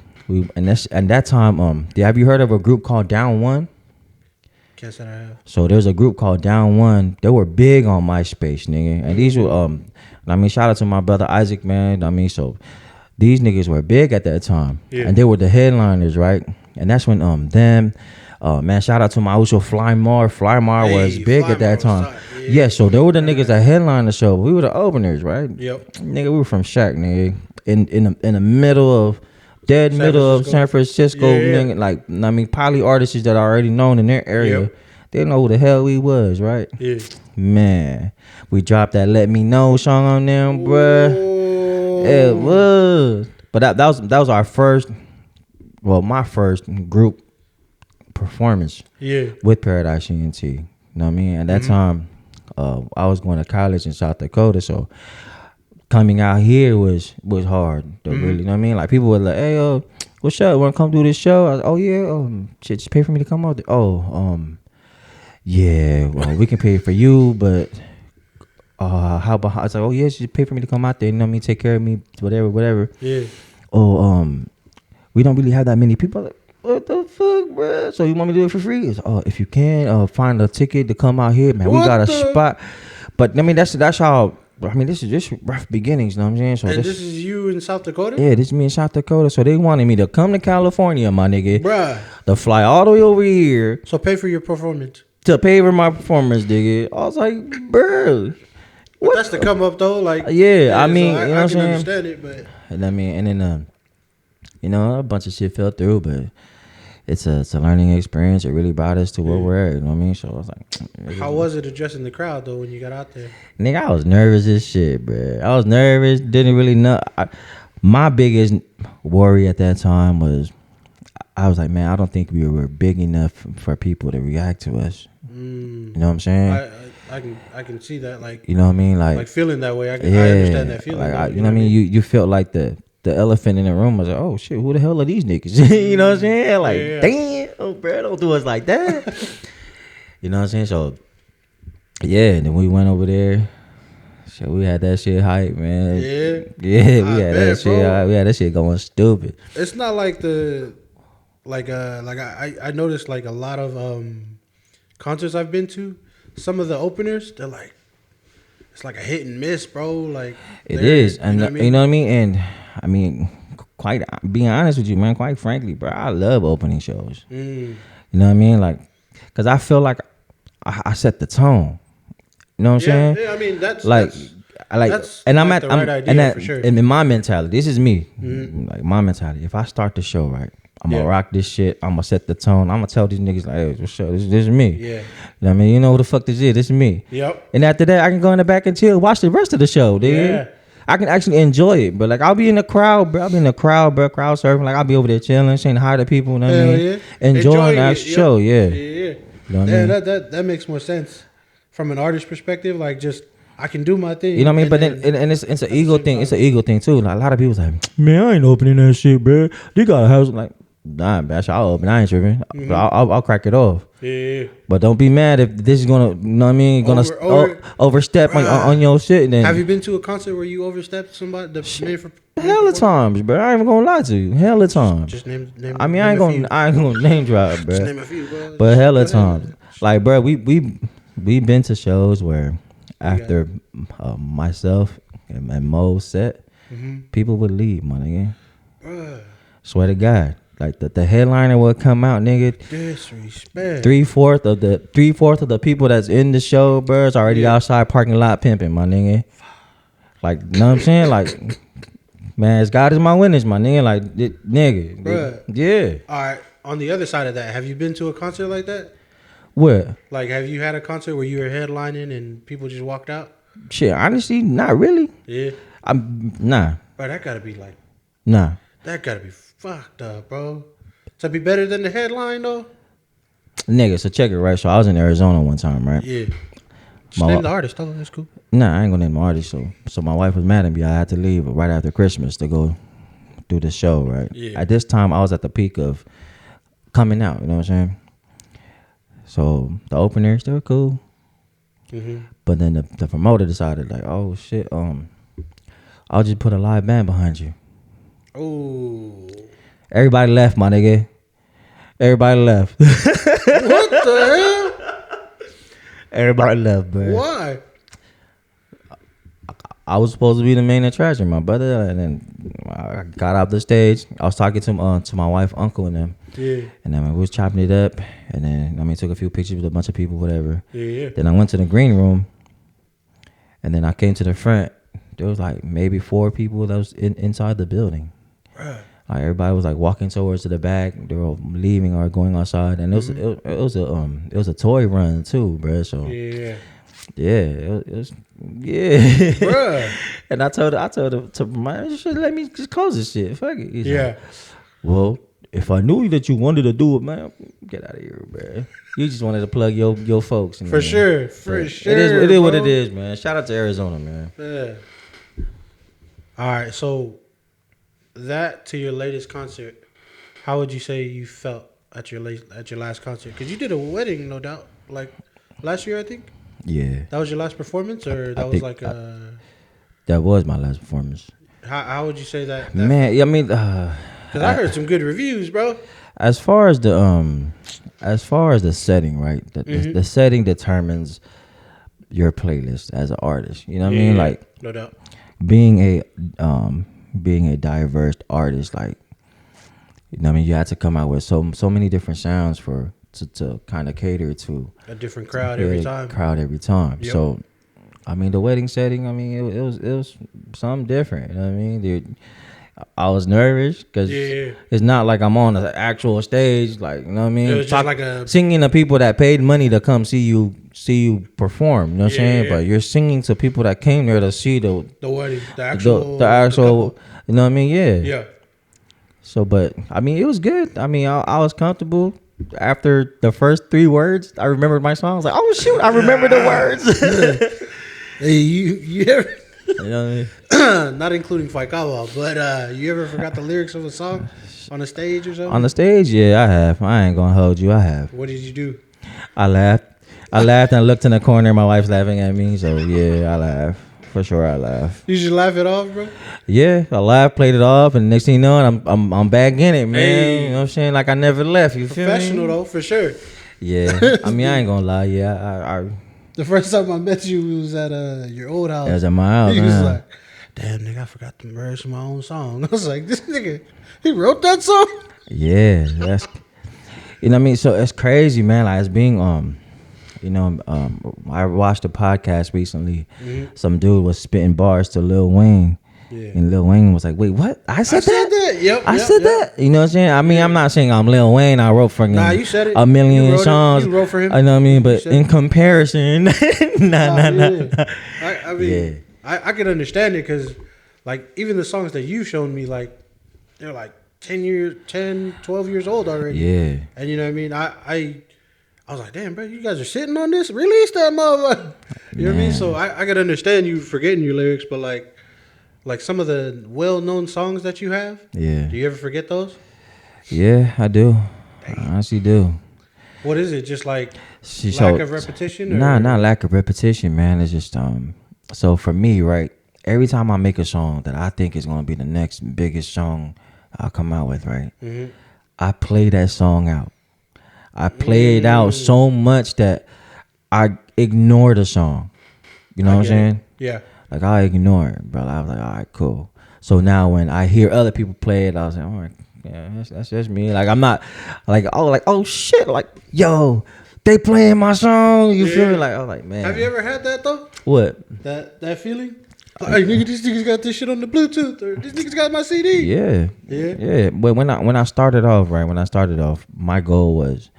And that time, have you heard of a group called Down One? Guess that I have. So there's a group called Down One. They were big on MySpace, nigga. And these were shout out to my brother Isaac, man. So these niggas were big at that time. Yeah. And they were the headliners, right? And that's when man, shout out to my also Flymar. Flymar was big at that time. Yeah, so they were the niggas that headlined the show. We were the openers, right? Yep. Nigga, we were from Shack, nigga. In the middle of middle of San Francisco, nigga, like poly artists that are already known in their area. Yep. They didn't know who the hell we was, right? Yeah. Man, we dropped that "Let Me Know" song on them, bruh. Oh. It was, but that was our first, well, my first group performance. Yeah. With Paradise Ent. You know what I mean? At that time, I was going to college in South Dakota, so coming out here was hard. Really, you know what I mean? Like people were like, "Hey, what's up? Want to come do this show?" I was, "Oh yeah, shit, just pay for me to come out there." "Oh, yeah, well, we can pay for you, but how about?" I was like, "Oh yeah, just pay for me to come out there. You know what I mean? Take care of me, whatever." Yeah. "Oh, we don't really have that many people." Like, what the fuck, bro? So you want me to do it for free? It's, if you can, find a ticket to come out here, man. We got a spot. But I mean, that's how. I mean, this is just rough beginnings. You know what I'm saying? So and this is you in South Dakota? Yeah, this is me in South Dakota. So they wanted me to come to California, my nigga. Bruh. To fly all the way over here. So pay for your performance. To pay for my performance, nigga. I was like, bro. But that's the come up though. Like, yeah, I mean, so you know what I I'm can saying? understand it, but. And I mean, and then, you know, a bunch of shit fell through, but it's a learning experience. It really brought us to where we're at. You know what I mean? So I was like, how was it addressing the crowd though when you got out there? Nigga, I was nervous as shit, bro. I was nervous. Didn't really know. My biggest worry at that time was, I was like, man, I don't think we were big enough for people to react to us. You know what I'm saying? I can see that, like, you know what I mean, like feeling that way. I understand that feeling. Like, you know what I mean? You felt like the elephant in the room. I was like, oh shit, who the hell are these niggas? You know what I'm saying? Like, damn, oh, bro, don't do us like that. You know what I'm saying? So, yeah, and then we went over there. So we had that shit hype, man. Yeah, we had that shit. We had that shit going stupid. It's not like I noticed like a lot of concerts I've been to. Some of the openers, they're like, it's like a hit and miss, bro. Like it is, and you know what I mean? And I mean, quite being honest with you, man. Quite frankly, bro, I love opening shows. You know what I mean? Like, cause I feel like I set the tone. You know what I'm saying? Yeah, I mean that's and I'm like at the right idea, and that, for sure. and in my mentality, this is me. Like my mentality. If I start the show right, I'm gonna rock this shit. I'm gonna set the tone. I'm gonna tell these niggas like, hey, what's up? This is me. Yeah. You know what I mean? You know who the fuck this is? This is me. Yep. And after that, I can go in the back and chill, watch the rest of the show, dude. Yeah. I can actually enjoy it. But like, I'll be in the crowd, bro. Crowd surfing. Like, I'll be over there chilling, saying hi to people. You know what I mean? Yeah. Enjoying that show. Yeah. Yeah. You know what I mean? That makes more sense from an artist perspective. Like, just I can do my thing. You know what I mean? But then it's an ego thing. It's an ego thing too. Like, a lot of people's like, man, I ain't opening that shit, bro. They got a house. Like, nah, bash. I'll open. I ain't tripping. But I'll crack it off. Yeah. But don't be mad if this is gonna, you know what I mean? Gonna overstep on your shit. Then have you been to a concert where you overstepped somebody? Hell of times, bro. I ain't even gonna lie to you. Hell of times. Just name. I mean, I ain't gonna name drop, bro. Just name a few, bro. But hell of times, like, bro, we been to shows where after myself and Mo's set, people would leave, my nigga. Swear to God. Like the headliner would come out, nigga. Disrespect. 3/4 of the people that's in the show, bro, is already outside parking lot pimping, my nigga. Like, you know what I'm saying? Like, man, as God is my witness, my nigga. Like, nigga. Bruh. Yeah. All right. On the other side of that, have you been to a concert like that? Where? Like, have you had a concert where you were headlining and people just walked out? Shit, honestly, not really. Yeah. Nah. Bro, that gotta be like. Nah. That gotta be fucked up, bro. To be better than the headline, though? Nigga, so check it, right? So I was in Arizona one time, right? Yeah. Just name the artist, though. That's cool. Nah, I ain't gonna name my artist. So my wife was mad at me. I had to leave right after Christmas to go do the show, right? Yeah. At this time, I was at the peak of coming out, you know what I'm saying? So the openers, they were cool. But then the promoter decided, like, oh, shit, I'll just put a live band behind you. Oh. Everybody left, my nigga. Everybody left. What the hell? Everybody left, bro. Why? I was supposed to be the main attraction, my brother, and then I got off the stage. I was talking to my wife, uncle, and them. Yeah. And then we was chopping it up, and then took a few pictures with a bunch of people, whatever. Yeah. Then I went to the green room, and then I came to the front. There was like maybe 4 people that was inside the building. Like everybody was like walking towards to the back. They were leaving or going outside, and it was a toy run too, bro. So Yeah. it was Bruh. And I told her to man, shit, let me just close this shit. Fuck it. He's Yeah. like, well, if I knew that you wanted to do it, man, get out of here, bro. You just wanted to plug your folks. For sure. For sure. It is what it is, man. Shout out to Arizona, man. Yeah. All right. So that to your latest concert, how would you say you felt at your last concert? Because you did a wedding, no doubt, like last year, I think. Yeah. That was your last performance, or that was like a. That was my last performance. How would you say that man, I mean, because I heard some good reviews, bro. As far as the setting, right? The setting determines your playlist as an artist. You know what I mean? Like, no doubt. Being a diverse artist, like, you know what I mean, you had to come out with so many different sounds to kind of cater to a different crowd every time. Yep. So, I mean, the wedding setting, I mean, it was something different. You know what I mean? Dude, I was nervous because it's not like I'm on an actual stage, like, you know what I mean? It was just like singing to people that paid money to come see you perform. You know what I'm saying? But you're singing to people that came there to see the wedding, the actual, you know what I mean? Yeah. So, but I mean, it was good. I mean, I was comfortable. After the first 3 words, I remembered my song. I was like, oh shoot, I remember the words. Hey, you ever? You know what I mean? Not including Faikawa, but you ever forgot the lyrics of a song on the stage or something? On the stage, yeah, I have. I ain't gonna hold you. I have. What did you do? I laughed and looked in the corner. My wife's laughing at me, so yeah, I laughed. For sure, I laughed. You just laugh it off, bro? Yeah, I laughed, played it off, and next thing you know, I'm back in it, man. Hey. You know what I'm saying? Like I never left. You feel me? Professional though, for sure. Yeah, I mean, I ain't gonna lie. Yeah, I the first time I met you was at your old house. It was at my house. He was like, damn, nigga, I forgot the words to my own song. I was like, this nigga, he wrote that song? Yeah, that's, you know what I mean? So it's crazy, man. Like, it's being, I watched a podcast recently. Mm-hmm. Some dude was spitting bars to Lil Wayne. Yeah. And Lil Wayne was like, wait, what? I said that? Yep. I said that? You know what I'm saying? I mean, I'm not saying I'm Lil Wayne. I wrote for him. Nah, you said it. A million songs. You wrote for him. I know what I mean? But in comparison, nah. I mean, I can understand it because, like, even the songs that you shown me, like, they're like 10, 12 years old already. Yeah. And you know what I mean? I was like, damn, bro, you guys are sitting on this? Release that motherfucker. You know what I mean? So I can understand you forgetting your lyrics, but like some of the well-known songs that you have, do you ever forget those? Yeah, I do. I honestly do. What is it? Just like lack of repetition? Nah, not lack of repetition, man. It's just so for me, right, every time I make a song that I think is going to be the next biggest song I'll come out with, right, I play that song out. I play it out so much that I ignore the song. You know what I'm saying? Yeah. Like, I ignore it, bro. I was like, all right, cool. So now when I hear other people play it, I was like, all right, yeah, that's just me. Like, I'm not like, oh shit, like, yo, they playing my song. You feel me? Like, I was like, man. Have you ever had that though? What? That feeling? Like, nigga, these niggas got this shit on the Bluetooth, or these niggas got my CD. Yeah. But when I started off, my goal was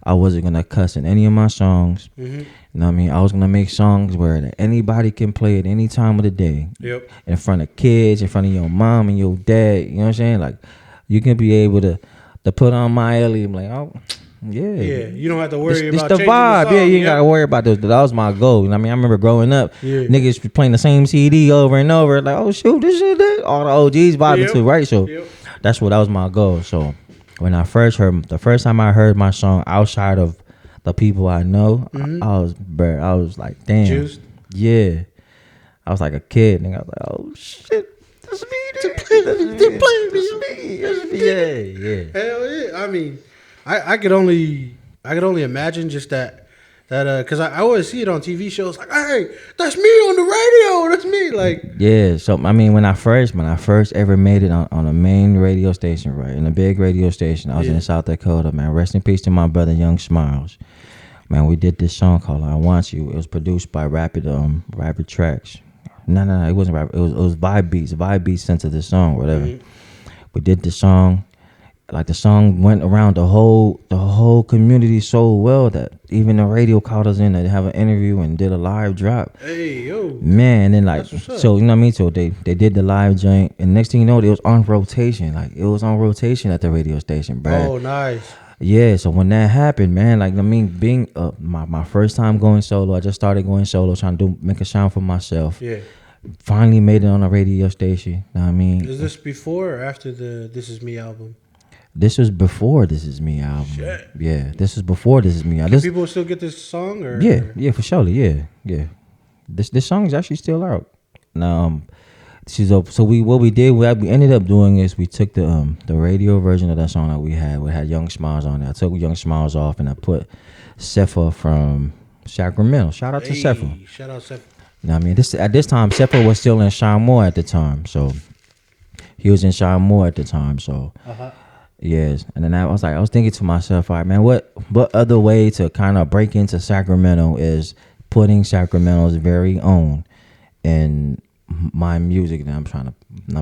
I wasn't gonna cuss in any of my songs. Mm-hmm. You know what I mean? I was gonna make songs where anybody can play it any time of the day. Yep. In front of kids, in front of your mom and your dad. You know what I'm saying? Like, you can be able to put on Maeli. I'm like, oh, yeah. Yeah. You don't have to worry it's about the changing vibe. the song. Yeah, you ain't gotta worry about this. That was my goal. You know what I mean? I remember growing up, niggas be playing the same CD over and over. Like, oh shoot, this shit, that. All the OGs vibing too, right? So that was my goal. So when the first time I heard my song outside of the people I know, I was like, damn. Juiced? Yeah. I was like a kid, and I was like, oh shit, that's me. Yeah. Hell yeah. I mean, I could only imagine just that because I always see it on TV shows, like, hey, that's me on the radio, that's me, like. Yeah, so I mean, when I first ever made it on a main radio station, right, in a big radio station, I was in South Dakota, man. Rest in peace to my brother Young Smiles. Man, we did this song called "I Want You." It was produced by Rapid Tracks. No, it wasn't Rapid. It was Vibe Beats. Vibe Beats sent to this song, whatever. We did the song. Like the song went around the whole community so well that even the radio called us in to have an interview and did a live drop. Hey yo, man, and then like That's what's up. so you know what I mean. So they did the live joint, and next thing you know, it was on rotation. Like it was on rotation at the radio station, bro. oh nice. Yeah. So when that happened, man, like I mean, being my first time going solo, I just started going solo, trying to make a sound for myself. Yeah. Finally made it on a radio station. You know what I mean? Is this before or after the This Is Me album? This was before This Is Me album. Shit. Yeah, this was before This Is Me. Can people still get this song? Or Yeah, for sure. Yeah. This song is actually still out. Now, what we ended up doing is we took the radio version of that song that we had Young Smiles on there. I took Young Smiles off and I put Cepha from Sacramento. Shout out to Cepha. Shout out Cepha. You know what I mean? At this time, Cepha was still in Sean Moore at the time, so he was in Sean Moore at the time, so. Yes, and then I was thinking to myself, all right, man, what other way to kind of break into Sacramento is putting Sacramento's very own in my music that I'm trying to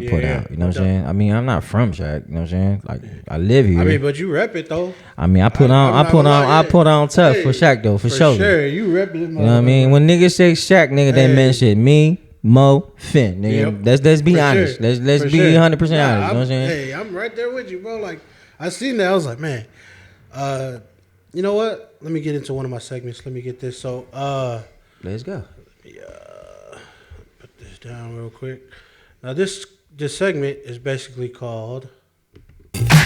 put out. You know what I'm saying? I mean, I'm not from Sac. You know what I'm saying? Like I live here. I mean, but you rep it though. I mean, I put on tough for Sac though, for sure. Sure, you rep it. You know what I mean? When niggas say Sac, nigga, they mention me, Mo, Finn, nigga. Yep. Let's be honest. Sure. Let's be 100% honest. You know what I'm saying? Hey, I'm right there with you, bro. Like I seen that, I was like, man, you know what? Let me get into one of my segments. Let me get this. So, let's go. Let me put this down real quick. Now, this segment is basically called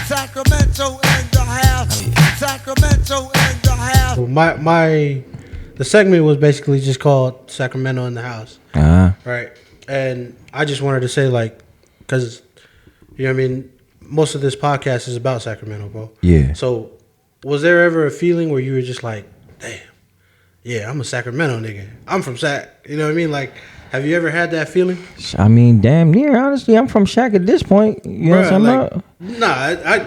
Sacramento in the house. Sacramento in the house. So the segment was basically just called Sacramento in the House. Right. And I just wanted to say, like, because, you know what I mean, most of this podcast is about Sacramento, bro. Yeah. So, was there ever a feeling where you were just like, damn, yeah, I'm a Sacramento nigga. I'm from Sac. You know what I mean? Like, have you ever had that feeling? I mean, damn near, honestly, I'm from Sac at this point. You know what I'm talking about? Nah,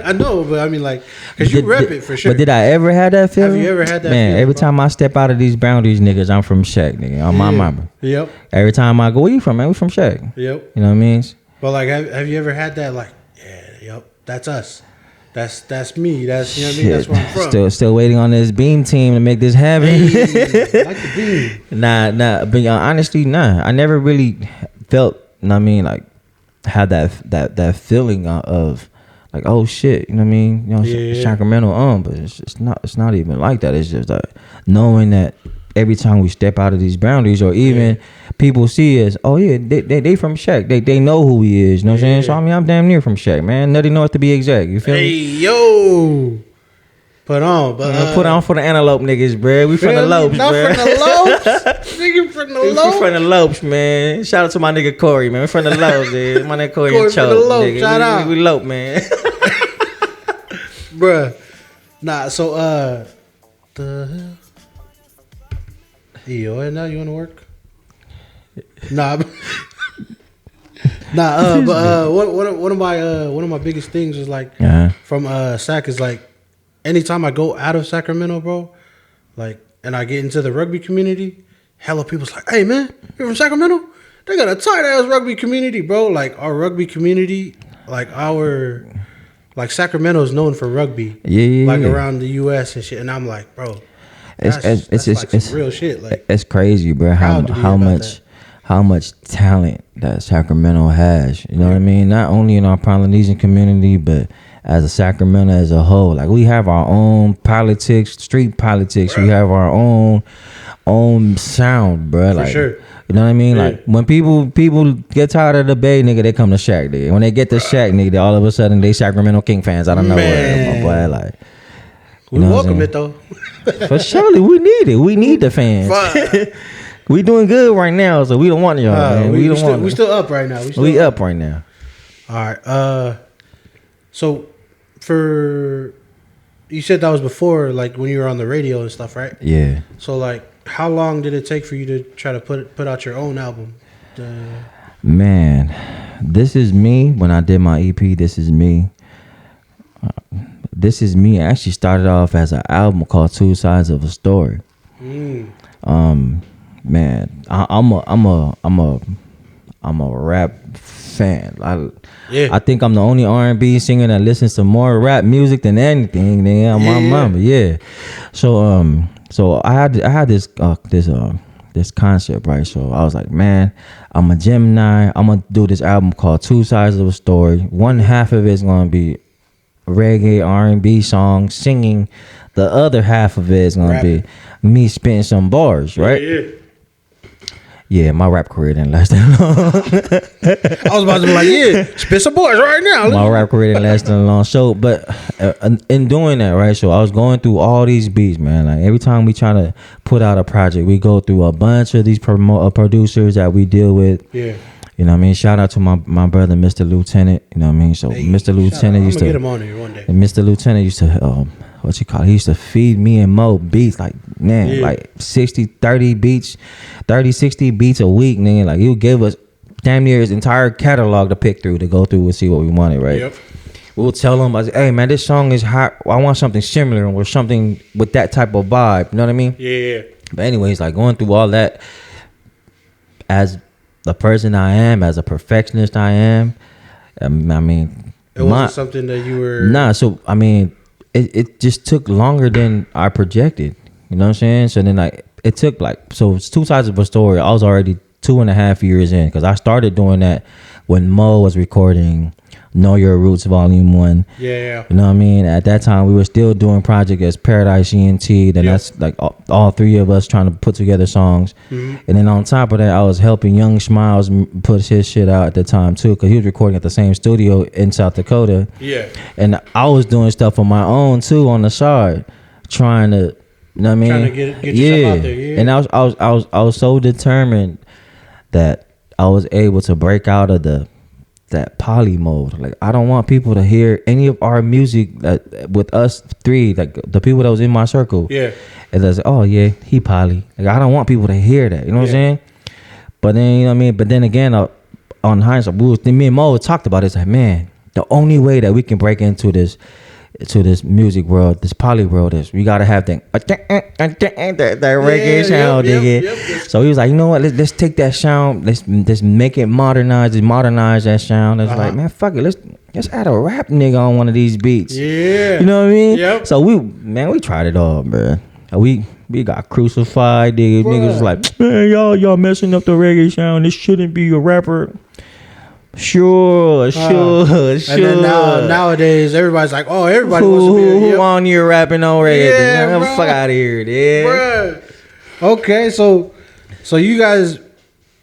I know, but I mean, like, because you rep it for sure. But did I ever have that feeling? Have you ever had that Man, feeling, every bro? time I step out of these boundaries, niggas, I'm from Sac, nigga. On my mama. Yep. Every time I go, where you from, man? We from Sac. Yep. You know what I mean? But, like, have you ever had that, like, yeah, yep, that's us. That's me. That's, you know what I mean? That's where I'm from. Still waiting on this beam team to make this happen. Hey, like the beam. Nah. But honestly, nah. I never really felt, you know what I mean, like, had that feeling of like, oh shit, you know what I mean? You know, Sacramento but it's not even like that. It's just like knowing that every time we step out of these boundaries, or even people see us, oh yeah, they from Sac. They know who he is. You know what I'm saying? So I mean, I'm damn near from Sac, man. Nutty North to be exact. You feel me? Hey yo, put on for the antelope niggas, bro. We from the lopes, bro. Not from the lopes. Nigga from the lopes. We from the lopes, man. Shout out to my nigga Corey, man. We from the lopes, man. My nigga Corey and from the Choke, lopes. nigga. Shout out. We lope, man. Bruh. Nah, so the hell? Yo, now you wanna work? Nah. But one of my biggest things is like from Sac is like anytime I go out of Sacramento, bro, like, and I get into the rugby community, hella people's like, hey man, you're from Sacramento? They got a tight ass rugby community, bro. Like our rugby community, like Sacramento is known for rugby, around the U.S. and shit. And I'm like, bro, it's some real shit. Like it's crazy, bro. How much talent that Sacramento has. You know what I mean? Not only in our Polynesian community, but as a Sacramento as a whole. Like we have our own politics, street politics. Right. We have our own sound, bro. For like, sure. You know what I mean? Yeah. Like when people get tired of the Bay, nigga, they come to Sac, nigga. When they get to Sac, nigga, they all of a sudden they Sacramento King fans. I don't know where, my boy. Like we welcome it though. For surely we need it. We need the fans. We doing good right now, so we don't want y'all, man. We still up right now. We up right now. All right. So you said that was before, like when you were on the radio and stuff, right? Yeah. So like, how long did it take for you to try to put out your own album? Man, This Is Me. When I did my EP, This Is Me. This Is Me actually started off as an album called Two Sides of a Story. Man, I'm I'm a rap fan. Yeah. I think I'm the only R&B singer that listens to more rap music than anything. Nigga, my mama, yeah. So I had this concept, right? So I was like, man, I'm a Gemini. I'm gonna do this album called Two Sides of a Story. One half of it's gonna be reggae R&B songs, singing. The other half of it is gonna be me spitting some bars, right? Yeah, my rap career didn't last that long. I was about to be like, yeah, spit some bars right now. My rap career didn't last that long. So, but in doing that, right? So I was going through all these beats, man. Like every time we try to put out a project, we go through a bunch of these producers that we deal with. Yeah. You know what I mean? Shout out to my brother, Mr. Lieutenant. You know what I mean? So Hey, Mr. Lieutenant used to get him on here one day. And Mr. Lieutenant used to what you call it? He used to feed me and Mo beats, like, man, like 60 beats, 30, 60 beats a week, nigga. Like, he'll give us damn near his entire catalog to pick through, to go through and see what we wanted, right? Yep. We'll tell him, I say, hey, man, this song is hot. I want something similar or something with that type of vibe. You know what I mean? Yeah. But anyways, like, going through all that, as the person I am, as a perfectionist I am, I mean, it wasn't something that you were... Nah, so, I mean... It just took longer than I projected. You know what I'm saying? So then it took so it's Two Sides of a Story. I was already 2.5 years in, because I started doing that when Mo was recording Know Your Roots Volume 1. Yeah. You know what I mean? At that time, we were still doing project as Paradise Ent. Then that's like all three of us trying to put together songs. Mm-hmm. And then on top of that, I was helping Young Smiles put his shit out at the time too, because he was recording at the same studio in South Dakota. Yeah. And I was doing stuff on my own too on the side, trying to, you know what I mean? Trying to get yourself out there. Yeah. And I was so determined that I was able to break out of that poly mode. Like, I don't want people to hear any of our music that with us three, like the people that was in my circle. Yeah. And that's, oh yeah, he poly. Like, I don't want people to hear that. You know what I'm saying? But then, you know what I mean? But then again, on hindsight, me and Mo talked about it. It's like, man, the only way that we can break into this music world, this poly world, is we gotta have that reggae sound, nigga. So he was like, you know what? Let's take that sound. Let's make it modernize that sound. It's like, man, fuck it. Let's add a rap nigga on one of these beats. Yeah. You know what I mean? Yep. So we tried it all, bro. We got crucified, nigga. Niggas was like, man, y'all messing up the reggae sound. This shouldn't be a rapper. Sure. And then nowadays, everybody's like, oh, everybody wants to be who on here rapping on reggae? Yeah, Man, bro. fuck out of here, dude. Bruh. Okay, so you guys,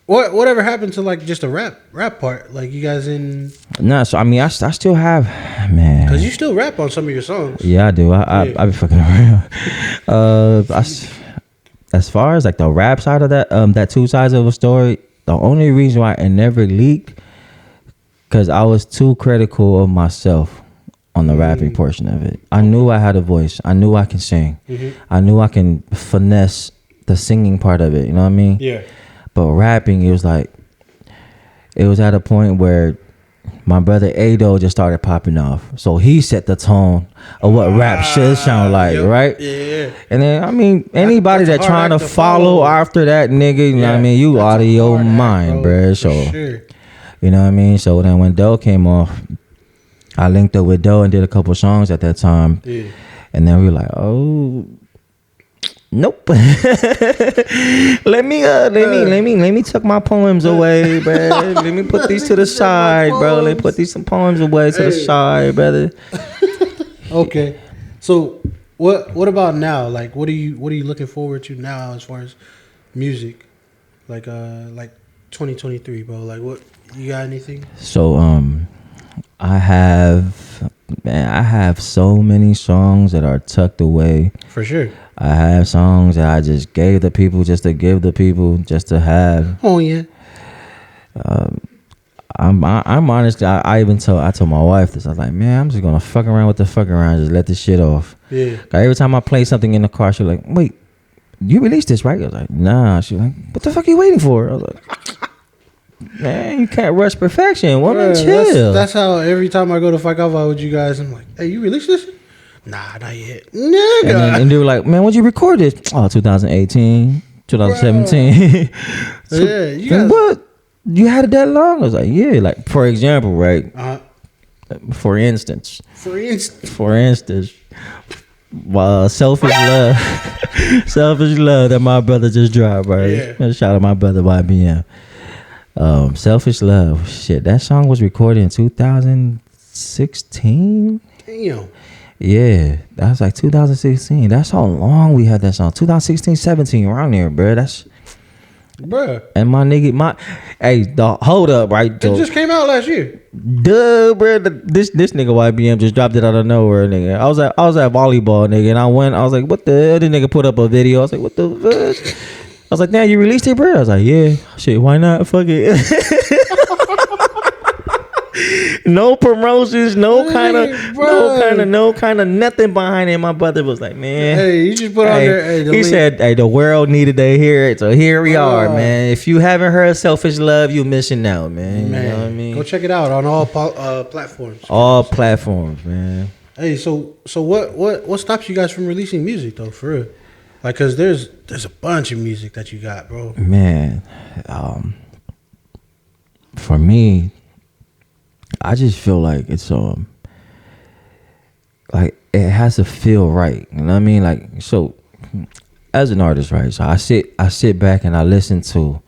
whatever happened to like just a rap part? Like, you guys in? Nah, so I mean, I still have, man. Because you still rap on some of your songs. Yeah, I do. I be fucking around. As far as like the rap side of that Two Sides of a Story, the only reason why it never leaked, because I was too critical of myself on the rapping portion of it. I knew I had a voice. I knew I can sing. Mm-hmm. I knew I can finesse the singing part of it. You know what I mean? Yeah. But rapping, it was at a point where my brother Ado just started popping off. So he set the tone of what rap should sound like, right? Yeah. And then, I mean, anybody that's trying to follow after that nigga, you know what I mean? You out of your mind, bro. So, sure. You know what I mean? So then when Doe came off, I linked up with Doe and did a couple songs at that time. Yeah. And then we were like, oh, nope. let me tuck my poems away, bro. Let me put these to the side, bro. Let me put some poems away to the side, brother. Okay. So what about now? Like, what are you looking forward to now as far as music? Like 2023, bro. Like, what, you got anything? So I have so many songs that are tucked away. For sure. I have songs that I just gave the people just to give the people just to have. Oh yeah. I'm honestly, I told my wife this. I was like, man, I'm just gonna fuck around with the fuck around, just let this shit off. Yeah. Like, every time I play something in the car, she's like, wait, you released this, right? I was like, nah. She was like, what the fuck are you waiting for? I was like, man, you can't rush perfection. Woman, chill. That's how every time I go to fuck off with you guys, I'm like, hey, you released this? Nah, not yet. Nigga. And they were like, man, when'd you record this? Oh, 2018, 2017. Yeah, you guys. What? You had it that long? I was like, yeah. Like, for example, right? For instance, selfish love, selfish love that my brother just dropped, right? Yeah. Shout out my brother YBM. Selfish love, shit. That song was recorded in 2016. Damn. Yeah, that was like 2016. That's how long we had that song. 2016, 17, around there, bro. That's. Bruh. And my nigga, hold up, right? It just came out last year. Duh, bro. This nigga YBM just dropped it out of nowhere, nigga. I was at volleyball, nigga, and I was like, what the hell? This nigga put up a video. I was like, what the fuck? I was like, damn, you released it, bro? I was like, yeah. Shit, why not? Fuck it. No promotions, no kind of nothing behind it. My brother was like, man, hey, you just put on there. He said, hey, the world needed to hear it, so here we are, man. If you haven't heard Selfish Love, you missing out, man. You know what I mean? Go check it out on all platforms. All platforms, man. Hey, so what stops you guys from releasing music though, for real? Like, cause there's a bunch of music that you got, bro. Man, for me, I just feel like it's like it has to feel right. You know what I mean? Like, so as an artist, right? So I sit back and I listen to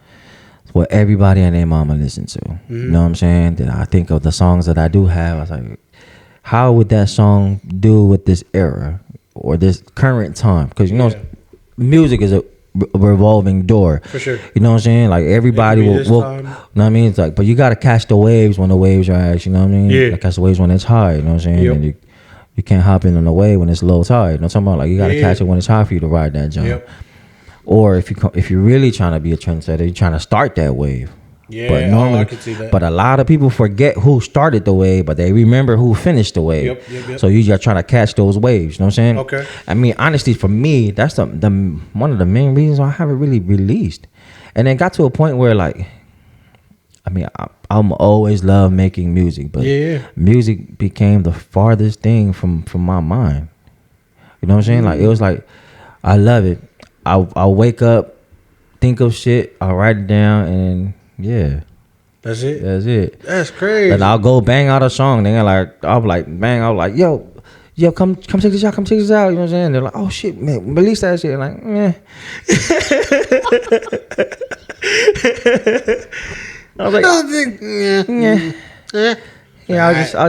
what everybody and their mama listen to. Mm-hmm. You know what I'm saying? Then I think of the songs that I do have. I was like, how would that song do with this era or this current time? Because music is a revolving door. For sure. You know what I'm saying? Like, everybody will, you know what I mean? It's like, but you got to catch the waves when the waves rise, you know what I mean? Yeah. Like, catch the waves when it's high, you know what I'm saying? Yep. And you can't hop in on the wave when it's low tide. You know what I'm talking about? Like, you got to catch it when it's high for you to ride that jump. Yep. Or if you're really trying to be a trendsetter, you're trying to start that wave. Yeah, but normally, I can see that. But a lot of people forget who started the wave, but they remember who finished the wave. Yep. So you just trying to catch those waves. You know what I'm saying? Okay. I mean, honestly, for me, that's the one of the main reasons why I haven't really released. And then got to a point where, like, I mean, I'm always love making music, but music became the farthest thing from my mind. You know what I'm saying? Like, it was like, I love it. I'll wake up, think of shit, I'll write it down, and that's it. That's crazy. And I'll go bang out a song. Then I'll be like, yo, come check this out. You know what I'm saying? They're like, oh shit, man, release that shit. Like, I was like, I'll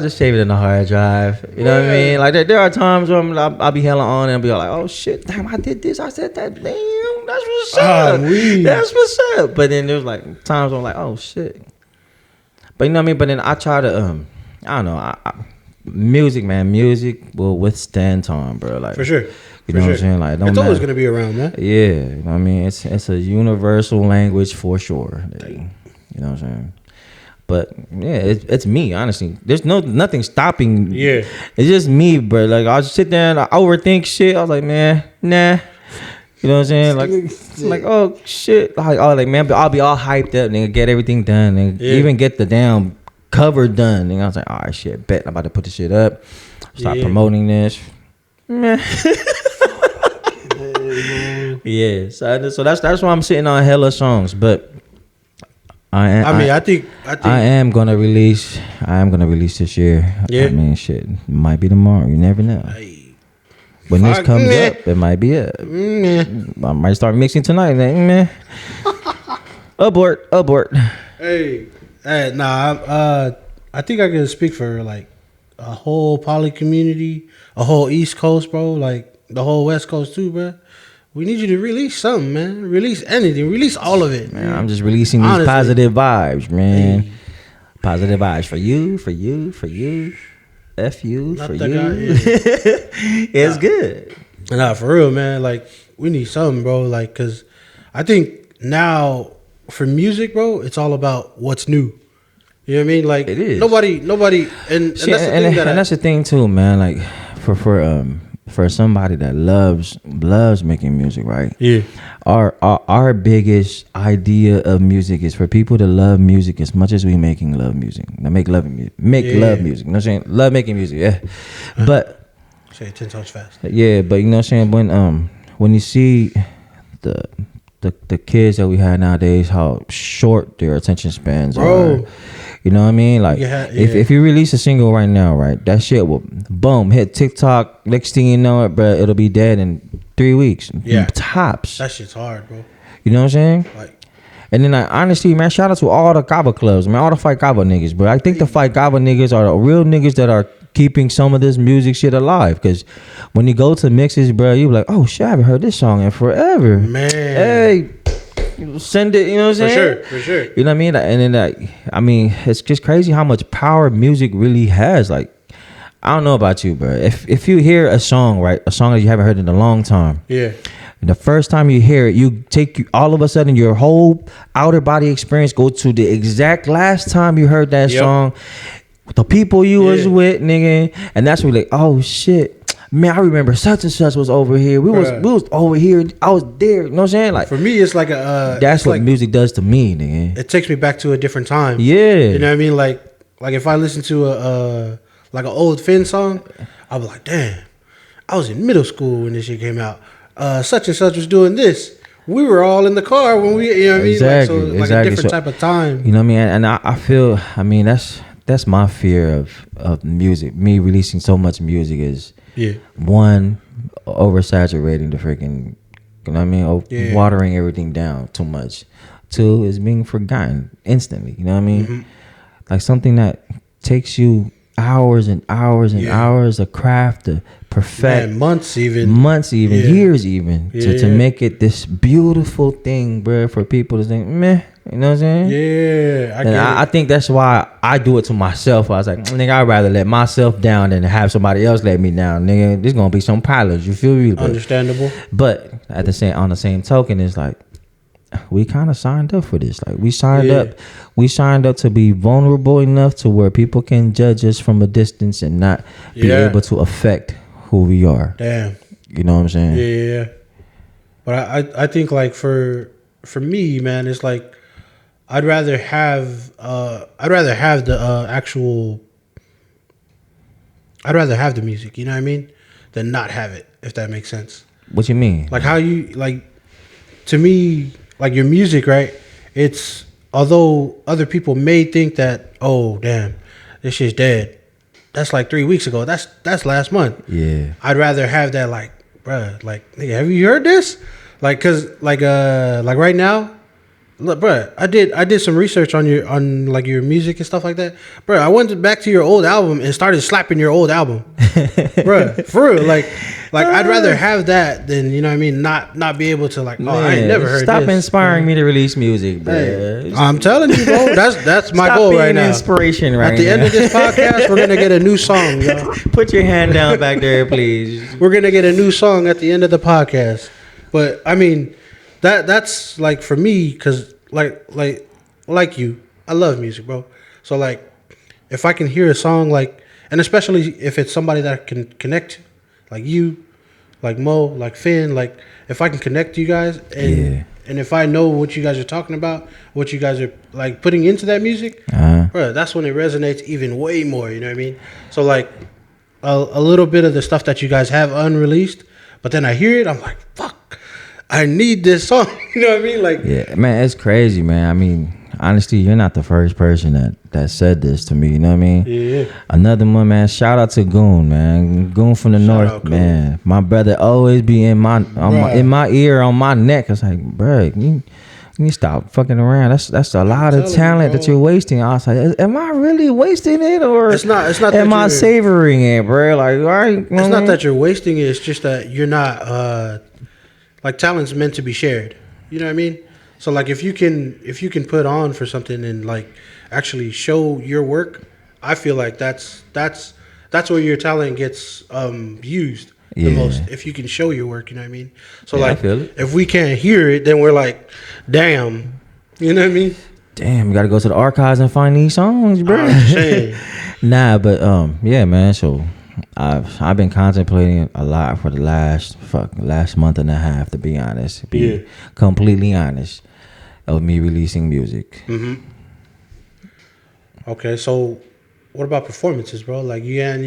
just save it in the hard drive. You know what I mean? Like, there are times when I'll be hella on and I'll be like, oh shit, damn, I did this, I said that, damn, that's what's up. That's what's up. But then there's like times when I'm like, oh shit. But you know what I mean? But then I try to, I don't know, music will withstand time, bro. Like, for sure. You know what I'm saying? Like, it's always gonna be around, man. Yeah, you know what I mean? It's a universal language for sure. You know what I'm saying? But yeah, it's me, honestly. There's nothing stopping. Yeah, it's just me, bro. Like, I'll just sit there and I overthink shit. I was like, man, nah. You know what I'm saying? Like, oh shit. Like, man, I'll be all hyped up, nigga, get everything done, and even get the damn cover done. And I was like, all right, shit, bet I'm about to put this shit up. Start promoting this. Man. Yeah. So that's why I'm sitting on hella songs, but. I think I am gonna release this year. Yeah. I mean, shit, it might be tomorrow. You never know. When this comes up, it might be up. I might start mixing tonight. Like, man, abort. Hey, nah. I think I can speak for like a whole poly community, a whole East Coast, bro. Like the whole West Coast too, bro. We need you to release something, man. Release anything. Release all of it, man. I'm just releasing these positive vibes, man. Hey. Positive vibes for you. F you, not for you. It's good. Nah, for real, man. Like, we need something, bro. Like, because I think now for music, bro, it's all about what's new. You know what I mean? Like, it is. Nobody, and that's the thing that's the thing too, man. Like, for somebody that loves making music, right? Yeah. Our biggest idea of music is for people to love music as much as we making love music. Now make love music. You know what I'm saying? Love making music, yeah. But say it 10 times fast. Yeah, but you know what I'm saying? When you see the the kids that we had nowadays, how short their attention spans Bro. are. You know what I mean? Like, if you release a single right now, right, that shit will boom hit TikTok. Next thing you know, it, bro, it'll be dead in 3 weeks. Yeah, tops. that shit's hard, bro. You know what I'm saying? Like, and then, honestly, man, shout out to all the Gaba clubs, man, all the Fight Gaba niggas, bro. I think the Fight Gaba niggas are the real niggas that are keeping some of this music shit alive. Because when you go to mixes, bro, you be like, oh shit, I haven't heard this song in forever. Man, hey, send it. You know what I'm saying? For sure. You know what I mean? And then, I mean, it's just crazy how much power music really has. Like, I don't know about you, bro. If you hear a song, right, a song that you haven't heard in a long time, yeah. and the first time you hear it, all of a sudden your whole outer body experience go to the exact last time you heard that song, the people you was with, nigga, and that's when you're like, oh shit. Man, I remember such and such was over here. We was over here. I was there. You know what I'm saying? Like, for me, it's like a. That's what music does to me, nigga. It takes me back to a different time. Yeah, you know what I mean. Like if I listen to an old Finn song, I'll be like, damn, I was in middle school when this shit came out. Such and such was doing this. We were all in the car when we. You know what I mean? Exactly. Like, so, like a different type of time. You know what I mean? And I feel. I mean, that's my fear of music. Me releasing so much music is. Yeah. One, oversaturating the freaking, you know what I mean? Watering everything down too much. Two is being forgotten instantly. You know what I mean? Mm-hmm. Like something that takes you hours and hours and hours of craft to perfect. Man, months even, years even, to make it this beautiful thing, bro, for people to think, meh. You know what I'm saying? Yeah, I think that's why I do it to myself. I was like, nigga, I'd rather let myself down than have somebody else let me down. Nigga, there's gonna be some pilots. You feel me? Understandable. But on the same token, it's like we kind of signed up for this. Like we signed up to be vulnerable enough to where people can judge us from a distance and not be able to affect who we are. Damn. You know what I'm saying? Yeah. But I think like for me, man, it's like. I'd rather have the music, you know what I mean, than not have it, if that makes sense. What you mean? Like how you like, to me, like your music, right? It's, although other people may think that, oh damn, this shit's dead. That's like 3 weeks ago. That's last month. Yeah. I'd rather have that, like, bruh, like, nigga, have you heard this? Like, cause like right now. Look, bro, I did some research on your music and stuff like that, bro. I went back to your old album and started slapping your old album, bro. For real, like I'd rather have that than, you know what I mean, not be able to like, oh, I ain't never heard. Stop this. Inspiring me to release music, bro. Hey, I'm telling you, bro. That's my goal right now. Inspiration right now. At the end of this podcast, we're gonna get a new song, yo. Put your hand down back there, please. We're gonna get a new song at the end of the podcast, but I mean. That's like for me, cause like you, I love music, bro. So like, if I can hear a song like, and especially if it's somebody that I can connect, like you, like Mo, like Finn, like if I can connect you guys, and if I know what you guys are talking about, what you guys are like putting into that music, bro, that's when it resonates even way more. You know what I mean? So like, a little bit of the stuff that you guys have unreleased, but then I hear it, I'm like, fuck. I need this song. You know what I mean? Like, yeah, man, it's crazy, man. I mean, honestly, you're not the first person that said this to me. You know what I mean? Yeah. Another one, man. Shout out to Goon, man. Goon from the north, man. My brother always be in my ear, on my neck. It's like, bro, you stop fucking around. That's a lot of talent that you're wasting. I was like, am I really wasting it, or it's not? Am I savoring it, bro? Like, all right. It's not that you're wasting it. It's just that you're not. Like talent's meant to be shared. You know what I mean? So like if you can put on for something and like actually show your work, I feel like that's where your talent gets used the most. If you can show your work, you know what I mean? So like if we can't hear it, then we're like, damn. You know what I mean? Damn, we gotta go to the archives and find these songs, bro. Nah, but yeah, man. So I've been contemplating a lot for the last month and a half, to be honest. Be completely honest, of me releasing music. Mm-hmm. Okay, so what about performances, bro? Like, you got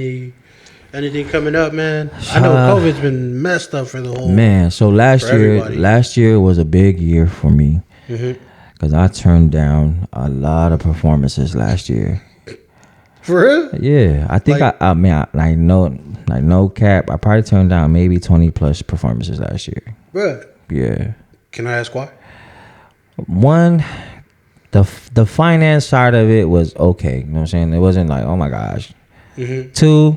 Anything coming up, man? I know COVID's been messed up for the whole man. So last year was a big year for me because I turned down a lot of performances last year. For real? Yeah, I think no cap. I probably turned down maybe 20 plus performances last year. Bruh. Yeah. Can I ask why? One, the finance side of it was okay. You know what I'm saying? It wasn't like, oh my gosh. Two,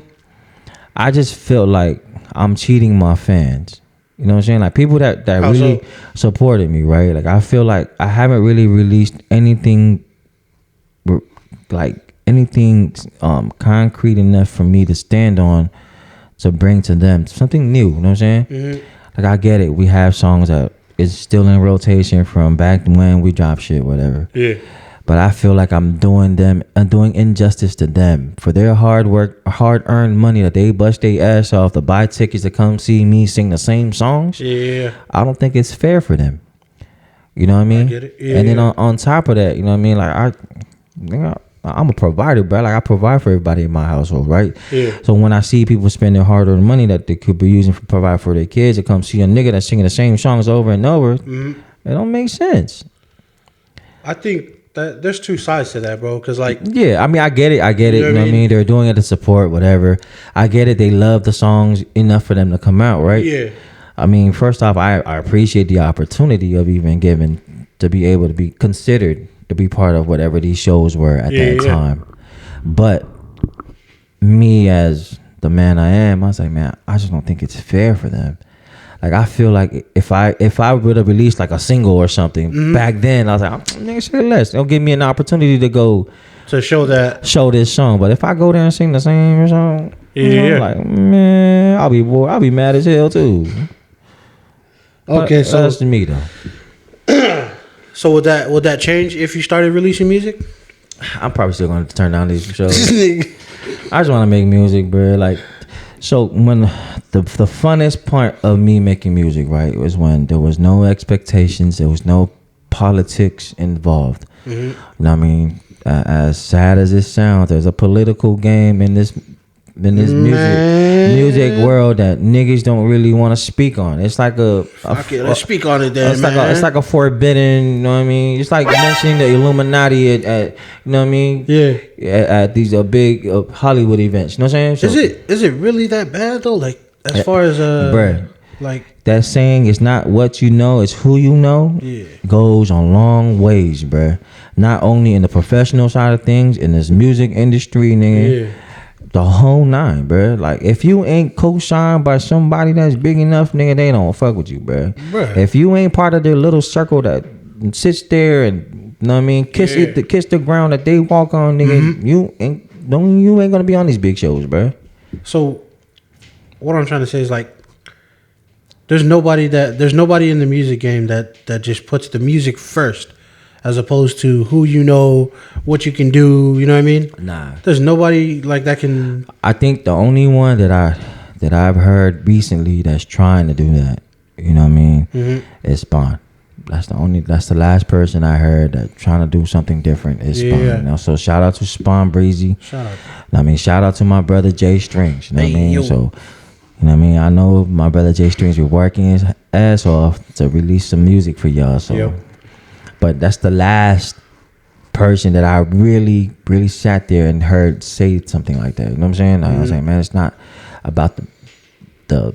I just felt like I'm cheating my fans. You know what I'm saying? Like people that really supported me, right? Like I feel like I haven't really released anything concrete enough for me to stand on to bring to them something new. You know what I'm saying? Like I get it. We have songs that is still in rotation from back when we dropped shit, whatever. Yeah. But I feel like I'm doing injustice to them for their hard work, hard earned money that they bust their ass off to buy tickets to come see me sing the same songs. Yeah. I don't think it's fair for them. You know what I mean? I get it. Yeah, and then on top of that, you know what I mean? Like I'm a provider, bro. Like I provide for everybody in my household, right? Yeah. So when I see people spending hard-earned money that they could be using to provide for their kids, to come see a nigga that's singing the same songs over and over, it don't make sense. I think that there's two sides to that, bro. Cause like, yeah, I mean, I get it. You know what I mean? They're doing it to support whatever. I get it. They love the songs enough for them to come out, right? Yeah. I mean, first off, I appreciate the opportunity of even given to be able to be considered to be part of whatever these shows were at that time. But me as the man I am, I was like, man, I just don't think it's fair for them. Like I feel like if I would have released like a single or something back then, I was like, nigga, say less. It'll give me an opportunity to go to show this song. But if I go there and sing the same song, like man, I'll be bored. I'll be mad as hell too. Okay, so that's me though. So would that change if you started releasing music? I'm probably still going to turn down these shows. I just want to make music, bro. Like, so when the funnest part of me making music, right, was when there was no expectations, there was no politics involved. You know what I mean? As sad as it sounds, there's a political game in this music world that niggas don't really want to speak on. It's like let's speak on it then, it's like a forbidden, you know what I mean? It's like mentioning the Illuminati at you know what I mean? Yeah. At these big Hollywood events. You know what I'm saying? So, is it really that bad though? Like as far as bruh, like that saying, it's not what you know, it's who you know. Yeah. Goes on long ways, bruh. Not only in the professional side of things, in this music industry, nigga. Yeah. The whole nine, bro. Like, if you ain't co-signed by somebody that's big enough, nigga, they don't fuck with you, bro. If you ain't part of their little circle that sits there and, you know what I mean, kiss the ground that they walk on, nigga, you ain't gonna be on these big shows, bro. So, what I'm trying to say is like, there's nobody in the music game that just puts the music first, as opposed to who you know, what you can do. You know what I mean? Nah. There's nobody like that can. I think the only one that I've heard recently that's trying to do that, you know what I mean, is Spawn. That's the last person I heard that trying to do something different is Spawn. You know? So shout out to Spawn Breezy. Shout out. I mean, shout out to my brother Jay Strings. You know what I mean? Yo. So, you know what I mean? I know my brother Jay Strings be working his ass off to release some music for y'all. So. Yep. But that's the last person that I really, really sat there and heard say something like that. You know what I'm saying? I was like, man, it's not about the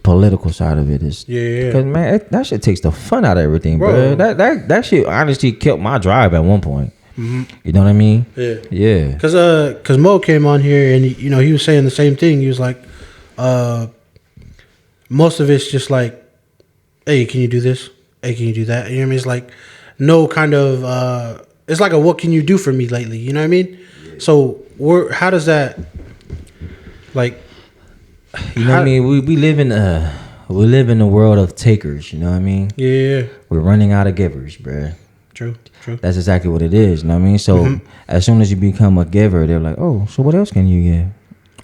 political side of it. It's because man, that shit takes the fun out of everything, bro. That shit honestly killed my drive at one point. You know what I mean? Yeah. Because Mo came on here and he was saying the same thing. He was like, most of it's just like, hey, can you do this? Hey, can you do that? You know what I mean? It's like no kind of it's like a what can you do for me lately? You know what I mean? Yeah. So how does that like you know what I mean? We live in a world of takers, you know what I mean? Yeah. We're running out of givers, bruh. True. That's exactly what it is, you know what I mean? So as soon as you become a giver, they're like, "Oh, so what else can you give?"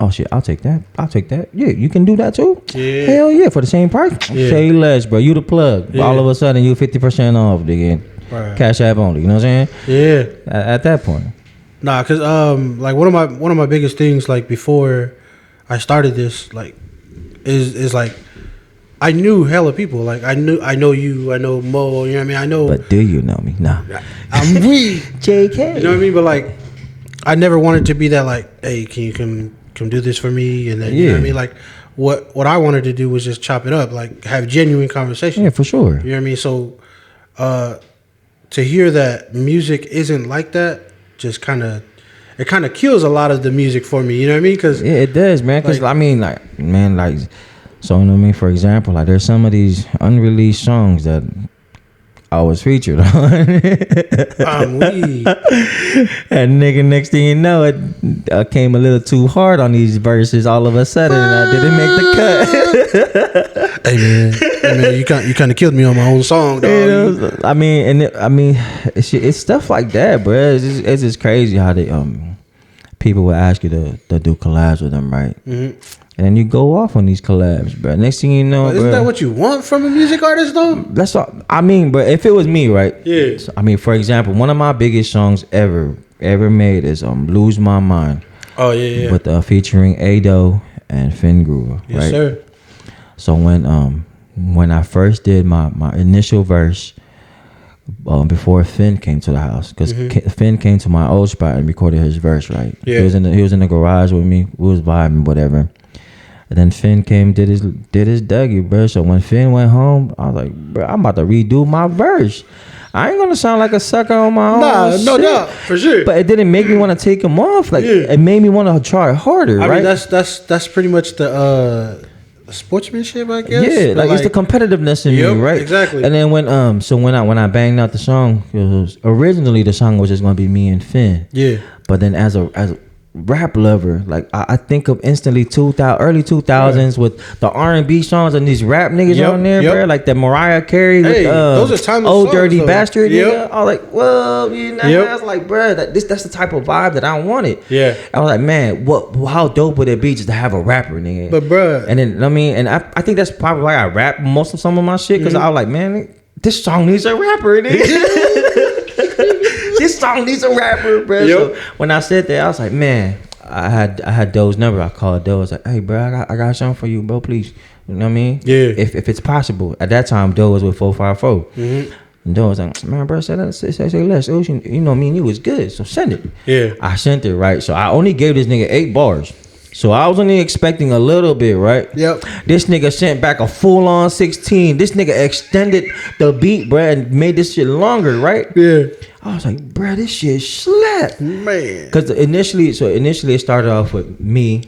Oh shit, I'll take that. Yeah, you can do that too? Yeah. Hell yeah, for the same price. Yeah. Say less, bro. You the plug. Yeah. All of a sudden you 50% off, nigga. Right. Cash app only. You know what I'm saying? Yeah. At that point. Nah, cause like one of my biggest things like before I started this, like, is like, I knew hella people. Like, I know you, I know Mo, you know what I mean? I know. But do you know me? Nah. I'm weak. JK. You know what I mean? But, like, I never wanted to be that, like, hey, can you come do this for me? And then, you know what I mean? Like, what I wanted to do was just chop it up, like, have genuine conversation. Yeah, for sure. You know what I mean? So, to hear that music isn't like that, just kind of kills a lot of the music for me. You know what I mean? Cause it does, man. Cause I mean, like, man, like, so you know what I mean. For example, like, there's some of these unreleased songs that I was featured on. I'm weak. And nigga, next thing you know, I came a little too hard on these verses. All of a sudden, I didn't make the cut. Hey man, you kind of killed me on my own song, dog. You know, I mean, it's stuff like that, bro. It's just crazy how they people will ask you to do collabs with them, right? Mm-hmm. And then you go off on these collabs, bro. Next thing you know, isn't that what you want from a music artist, though? That's all. I mean, but if it was me, right? Yeah. So, I mean, for example, one of my biggest songs ever made is "Lose My Mind." Oh yeah. With featuring Ado and Finn Groover, yes, right? Sir. So when I first did my initial verse, before Finn came to the house, because Finn came to my old spot and recorded his verse, right? Yeah. He was in the garage with me. We was vibing, whatever. And then Finn came, did his Dougie, bro. So when Finn went home, I was like, bro, I'm about to redo my verse. I ain't gonna sound like a sucker on my own. Nah, no doubt, for sure. But it didn't make me want to take him off. Like, it made me want to try harder. I right? mean, that's pretty much the sportsmanship, I guess. Yeah, like it's the competitiveness in me, right? Exactly. And then when I banged out the song, originally the song was just gonna be me and Finn. Yeah. But then as a rap lover, like I think of instantly early 2000s with the R&B songs and these rap niggas on there, bro. Like the Mariah Carey with those are timeless Old songs, Dirty though. Bastard. Yep. I was like, well, you know, I was like, bro, that's the type of vibe that I wanted. Yeah. I was like, man, how dope would it be just to have a rapper, nigga? But bro, and then I think that's probably why I rap most of some of my shit, because I was like, man, this song needs a rapper, nigga. This song needs a rapper, bro. Yep. So when I said that, I was like, man, I had Doe's number. I called Doe. I was like, hey, bro, I got something for you, bro. Please, you know what I mean? Yeah. If it's possible. At that time, Doe was with 454. Mm-hmm. And Doe was like, man, bro, say less. You know, me and you was good, so send it. Yeah. I sent it, right? So I only gave this nigga 8 bars. So I was only expecting a little bit, right? Yep. This nigga sent back a full-on 16. This nigga extended the beat, bro, and made this shit longer, right? Yeah. I was like, bro, this shit slapped. Man. Because initially it started off with me,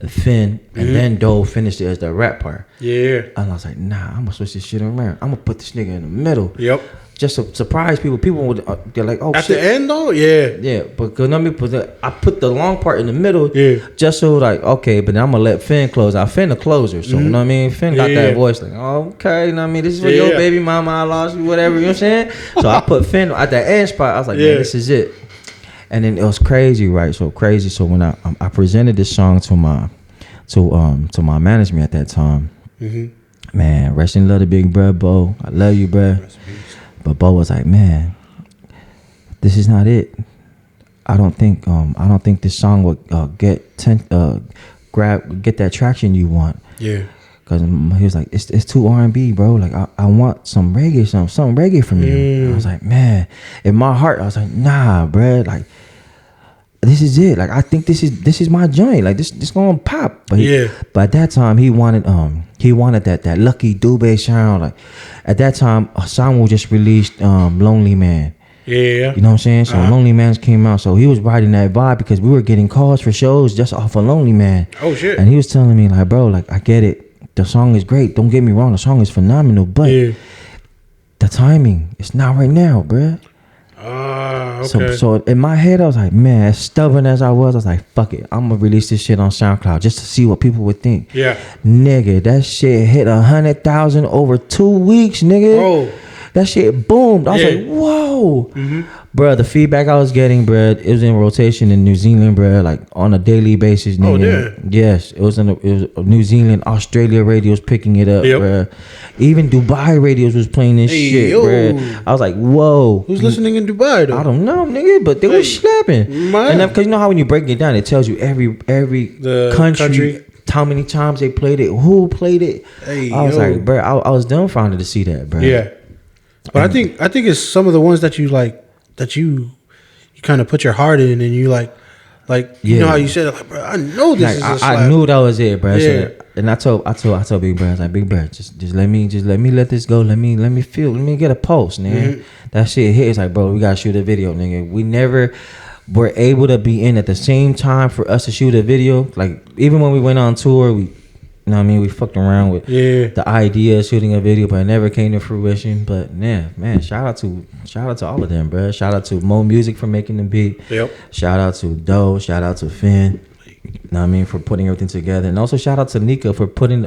Finn, and then Doe finished it as the rap part. Yeah. And I was like, nah, I'm gonna switch this shit around. I'm gonna put this nigga in the middle. Yep. Just to surprise people. People would they're like, oh at shit. the end though, yeah. Yeah, but I put the long part in the middle. Yeah. Just so like, okay, but then I'm gonna let Finn close out. Finn the closer, so you know what I mean. Finn got that voice like, okay, you know what I mean. This is for your baby mama. I lost you, whatever. You know what I'm saying. So I put Finn at that end spot. I was like, man, this is it. And then it was crazy, right? So crazy. So when I presented this song to my management at that time, man, rest in love to big bro, Bo. I love you, bro. But Bo was like, man, this is not it. I don't think this song would get that traction you want. Yeah. Cause he was like, it's too R&B, bro. Like I want some reggae, some reggae from you. I was like, man, in my heart, I was like, nah, bro. Like this is it. Like I think this is my joint. Like this gonna pop. But but at that time he wanted that Lucky Dube sound. Like at that time, Samuel just released Lonely Man. Yeah. You know what I'm saying? So Lonely Man came out. So he was riding that vibe because we were getting calls for shows just off of Lonely Man. Oh shit. And he was telling me like, bro, like I get it. The song is great. Don't get me wrong. The song is phenomenal. But the timing, it's not right now, bro. Okay. So in my head, I was like, man, as stubborn as I was like, fuck it. I'm going to release this shit on SoundCloud just to see what people would think. Yeah. Nigga, that shit hit 100,000 over 2 weeks, nigga. Bro. That shit boomed. I was like, whoa. Bro, the feedback I was getting, bro, it was in rotation in New Zealand, bro, like on a daily basis, nigga. Oh, yeah. Yes, it was New Zealand, Australia radios picking it up, bro. Even Dubai radios was playing this shit, bro. I was like, whoa. Who's listening in Dubai, though? I don't know, nigga, but they was slapping. Man. And because you know how when you break it down, it tells you every country how many times they played it, who played it. Hey, I was like, bro, I was dumbfounded to see that, bro. Yeah, but I think it's some of the ones that you like that you kind of put your heart in, and you like you know how you said it, like, bro, I know this like, is a slap. I knew that was it, bro. Yeah. So, and I told Big Bro, I was like, Big Bro, just let me let this go. Let me get a post, nigga. That shit hit. It's like, bro, we gotta shoot a video, nigga. We never were able to be in at the same time for us to shoot a video. Like, even when we went on tour, we, you know what I mean, we fucked around with the idea of shooting a video, but it never came to fruition. But yeah, man, shout out to all of them, bro. Shout out to Mo Music for making the beat. Yep. Shout out to Doe. Shout out to Finn. You know what I mean, for putting everything together. And also shout out to Nika for putting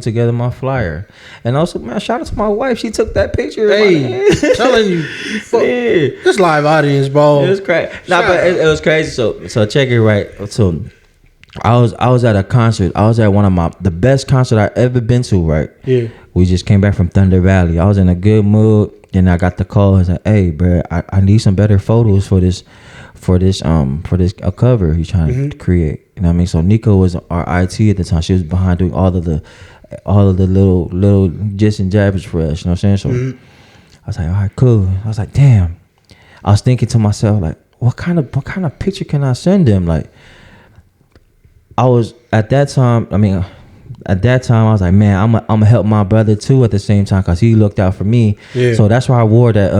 together my flyer. And also, man, shout out to my wife. She took that picture. Hey, telling you, this live audience, bro. It was crazy. But it was crazy. So check it right. So I was at a concert. I was at one of the best concert I ever been to, right? Yeah. We just came back from Thunder Valley. I was in a good mood. Then I got the call. I was like, hey, bro, I need some better photos for this cover he's trying to create. You know what I mean? So Nico was our IT at the time. She was behind doing all of the little jits and jabbers for us. You know what I'm saying? So I was like, all right, cool. I was like, damn. I was thinking to myself, like, what kind of picture can I send them? Like, I was at that time. I was like, man, I'm gonna help my brother too at the same time, because he looked out for me. Yeah. So that's why I wore that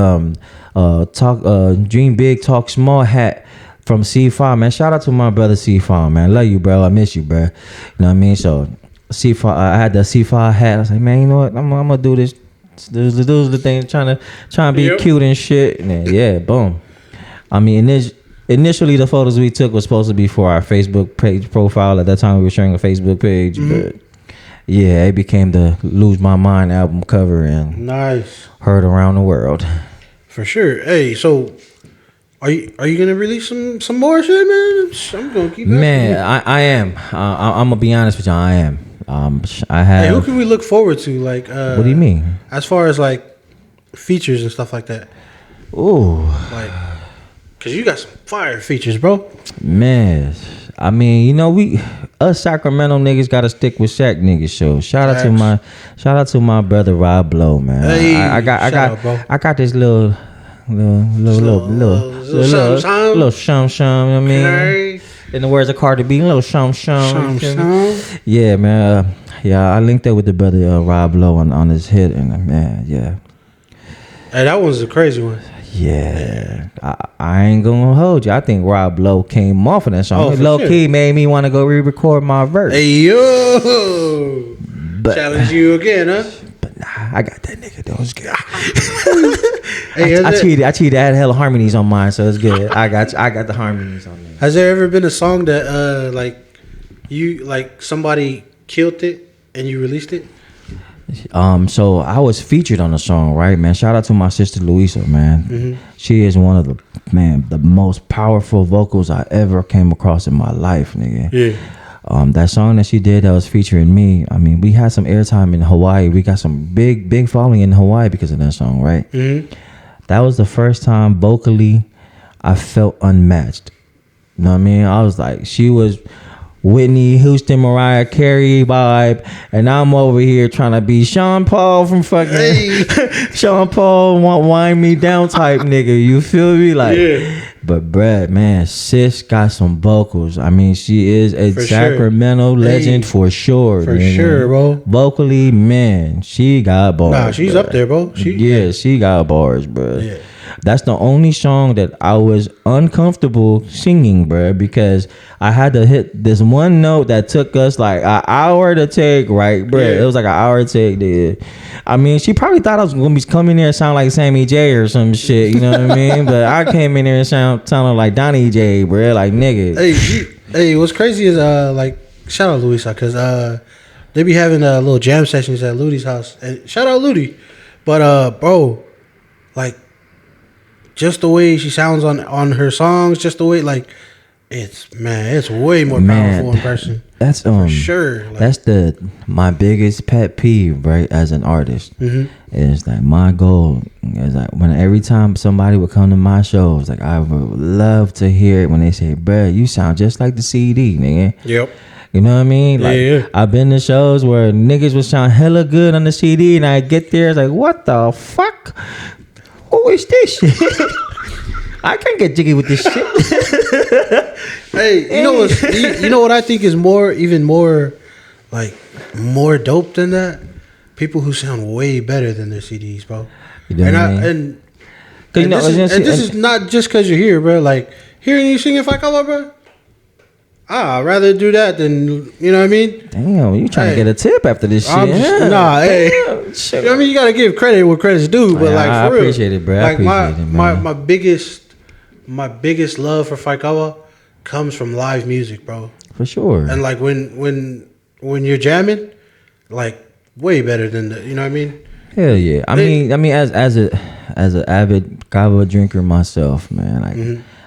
Dream Big Talk Small hat from C5, man. Shout out to my brother C5, man. Love you, bro. I miss you, bro. You know what I mean? So C5, I had the C5 hat. I was like, man, you know what? I'm gonna do this. Those are the things, trying to be cute and shit. And then, yeah, boom. I mean, initially the photos we took was supposed to be for our Facebook page profile. At that time, we were sharing a Facebook page, but yeah, it became the Lose My Mind album cover and heard around the world. For sure. Hey, so are you gonna release some more shit, man? I'm gonna keep. Man, I am. I'm gonna be honest with you. I am. I have. Hey, who can we look forward to? Like, what do you mean? As far as like features and stuff like that. Ooh, like, cause you got some fire features, bro. Man, I mean, you know, us Sacramento niggas gotta stick with Sac niggas. So shout out to my brother Rob Blow, man. Hey, I got this little shum shum. You know what I mean? In the words of Cardi B, little shum shum. Yeah, man. I linked up with the brother Rob Blow on his hit, and man, yeah. Hey, that one's a crazy one. Yeah, I ain't gonna hold you. I think Rob Lowe came off of that song. Low key made me want to go re-record my verse. Hey yo, challenge you again, huh? But nah, I got that nigga. That was good. I cheated. I had hella harmonies on mine, so it's good. I got the harmonies on there. Has there ever been a song that like somebody killed it and you released it? So I was featured on the song, right, man. Shout out to my sister Louisa, man. She is one of the most powerful vocals I ever came across in my life, nigga. Yeah. That song that she did that was featuring me. I mean, we had some airtime in Hawaii. We got some big following in Hawaii because of that song, right? That was the first time vocally I felt unmatched. You know what I mean? I was like, she was Whitney Houston, Mariah Carey vibe, and I'm over here trying to be Sean Paul from fucking Sean Paul wind me down type nigga. You feel me? Like, but Brad, man, sis got some vocals. I mean, she is a Sacramento legend for sure. For sure, bro. Vocally, man, she got bars. Nah, she's up there, bro. She got bars, bro. Yeah. That's the only song that I was uncomfortable singing, bro, because I had to hit this one note that took us like an hour to take, right, bro? It was like an hour to take, dude. I mean, she probably thought I was gonna be coming there and sound like Sammy J or some shit, you know what I mean? But I came in there and sounded like Donnie J, bro, like nigga. Hey, what's crazy is like shout out Louisa, cause they be having little jam sessions at Ludi's house, and shout out Ludi, but bro, like. Just the way she sounds on her songs, just the way it's way more powerful in person. That's for sure. That's my biggest pet peeve, right? As an artist, is that my goal is like when every time somebody would come to my shows, like I would love to hear it when they say, "Bruh, you sound just like the CD, nigga." Yep. You know what I mean? Like, Yeah. I've been to shows where niggas was sound hella good on the CD, and I get there, it's like, what the fuck? Who is this shit? I can't get jiggy with this shit. Hey, you know what I think is even more dope than that? People who sound way better than their CDs, bro. You know what I mean? And You know, this is not just because you're here, bro. Like, hearing you sing If I Come Up, bro. I'd rather do that than, you know what I mean? Damn, you trying to get a tip after this shit? Hey. Damn, shit. You know what I mean? You got to give credit where credit's due, but like, I for real. appreciate it, bro. I Like, appreciate it, man. my biggest love for Faikawa comes from live music, bro. For sure. And like when you're jamming, like way better than the, you know what I mean? Hell yeah. I mean, as an avid kava drinker myself, man, like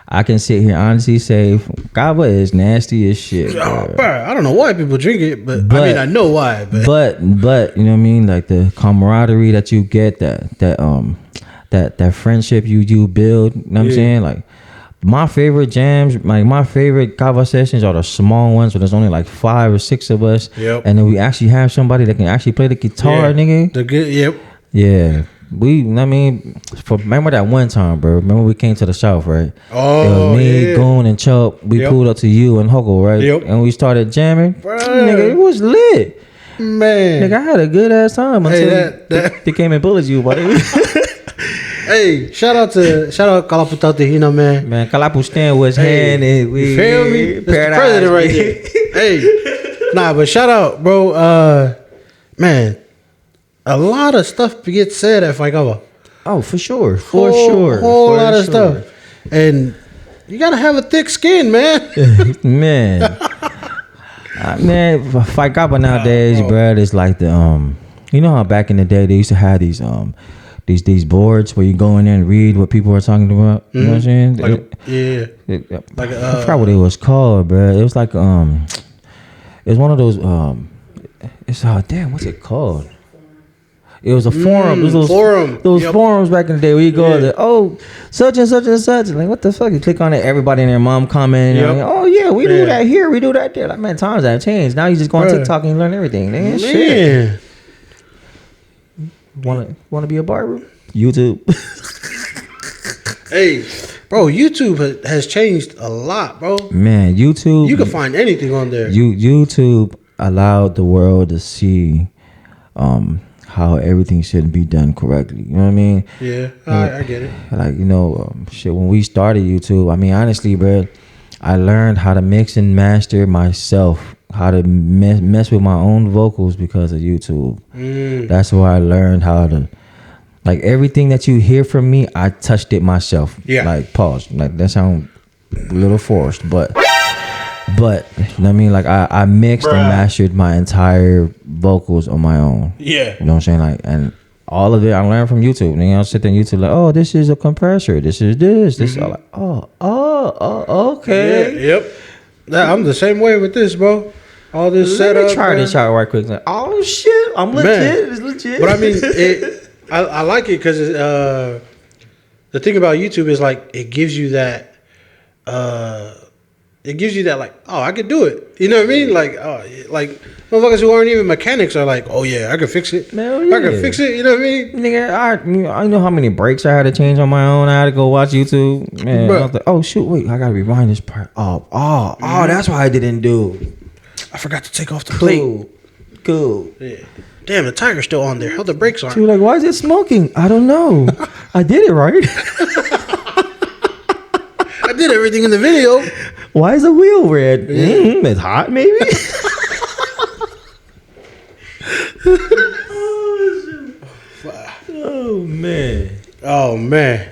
I can sit here and honestly say kava is nasty as shit. Oh, bro, I don't know why people drink it, but I mean I know why. But you know what I mean? Like the camaraderie that you get, that friendship you build. You know what I'm saying? Like my favorite jams, like my favorite kava sessions are the small ones where there's only like 5 or 6 of us. Yep. And then we actually have somebody that can actually play the guitar, nigga. The good, yep. Yeah. Remember that one time, bro. Remember we came to the south, right? Oh, it was me, Goon, and Chuck. We pulled up to you and Huckle, right? Yep. And we started jamming. Bro. Nigga, it was lit. Man. Nigga, I had a good ass time until that- they came and bullied you, buddy. Hey, shout out Kalaputau Tehina, man. Man, Kalapu stand was hand and we You feel me? That's the Paradise president right there. Hey. Nah, but shout out, bro. Man, a lot of stuff gets said at Faikawa. Oh, for sure. Whole lot of stuff. And you gotta have a thick skin, man. Man. Man, Faikawa nowadays, bro, it's like the you know how back in the day they used to have these boards where you go in there and read what people are talking about. You know what I'm saying? I forgot what it was called, bro. It was like it was one of those it's damn, what's it called? It was a forum. It was those forums back in the day where you go there, such and such and such. Like, what the fuck? You click on it, everybody and their mom comment. Like, oh yeah, we do that here, we do that there. Like, man, times have changed. Now you just go on TikTok and you learn everything. Man, shit. Want to be a barber? YouTube. Hey, bro, YouTube has changed a lot, bro. Man, YouTube. You can find anything on there. YouTube allowed the world to see how everything should be done correctly. You know what I mean? Yeah, I get it. Like, you know, shit, when we started YouTube, I mean, honestly, bro, I learned how to mix and master myself, how to mess with my own vocals because of YouTube. That's where I learned how to, like, everything that you hear from me, I touched it myself. Yeah. Like, pause. Like, that sounds a little forced, but you know what I mean? Like, I mixed and mastered my entire vocals on my own. Yeah. You know what I'm saying? Like, and all of it I learned from YouTube. And I'll sit there on YouTube like, oh, this is a compressor. This is this. This is like, okay. Yeah, yep. I'm the same way with this, bro. All this setup. Let me try this out right quick. Like, oh shit, I'm legit. Man. It's legit. But I mean, I like it because the thing about YouTube is like it gives you that. It gives you that like, oh, I could do it. You know what I mean? Like, like motherfuckers who aren't even mechanics are like, oh yeah, I can fix it. Man, yeah. I can fix it. You know what I mean? Nigga, I know how many breaks I had to change on my own. I had to go watch YouTube. Man, I was like, oh shoot, wait, I gotta rewind this part. Oh, that's why I didn't do. I forgot to take off the plate. Cool. Yeah. Damn, the tiger's still on there. How the brakes aren't? She was like, why is it smoking? I don't know. I did it right. I did everything in the video. Why is the wheel red? It's hot, maybe. Oh man.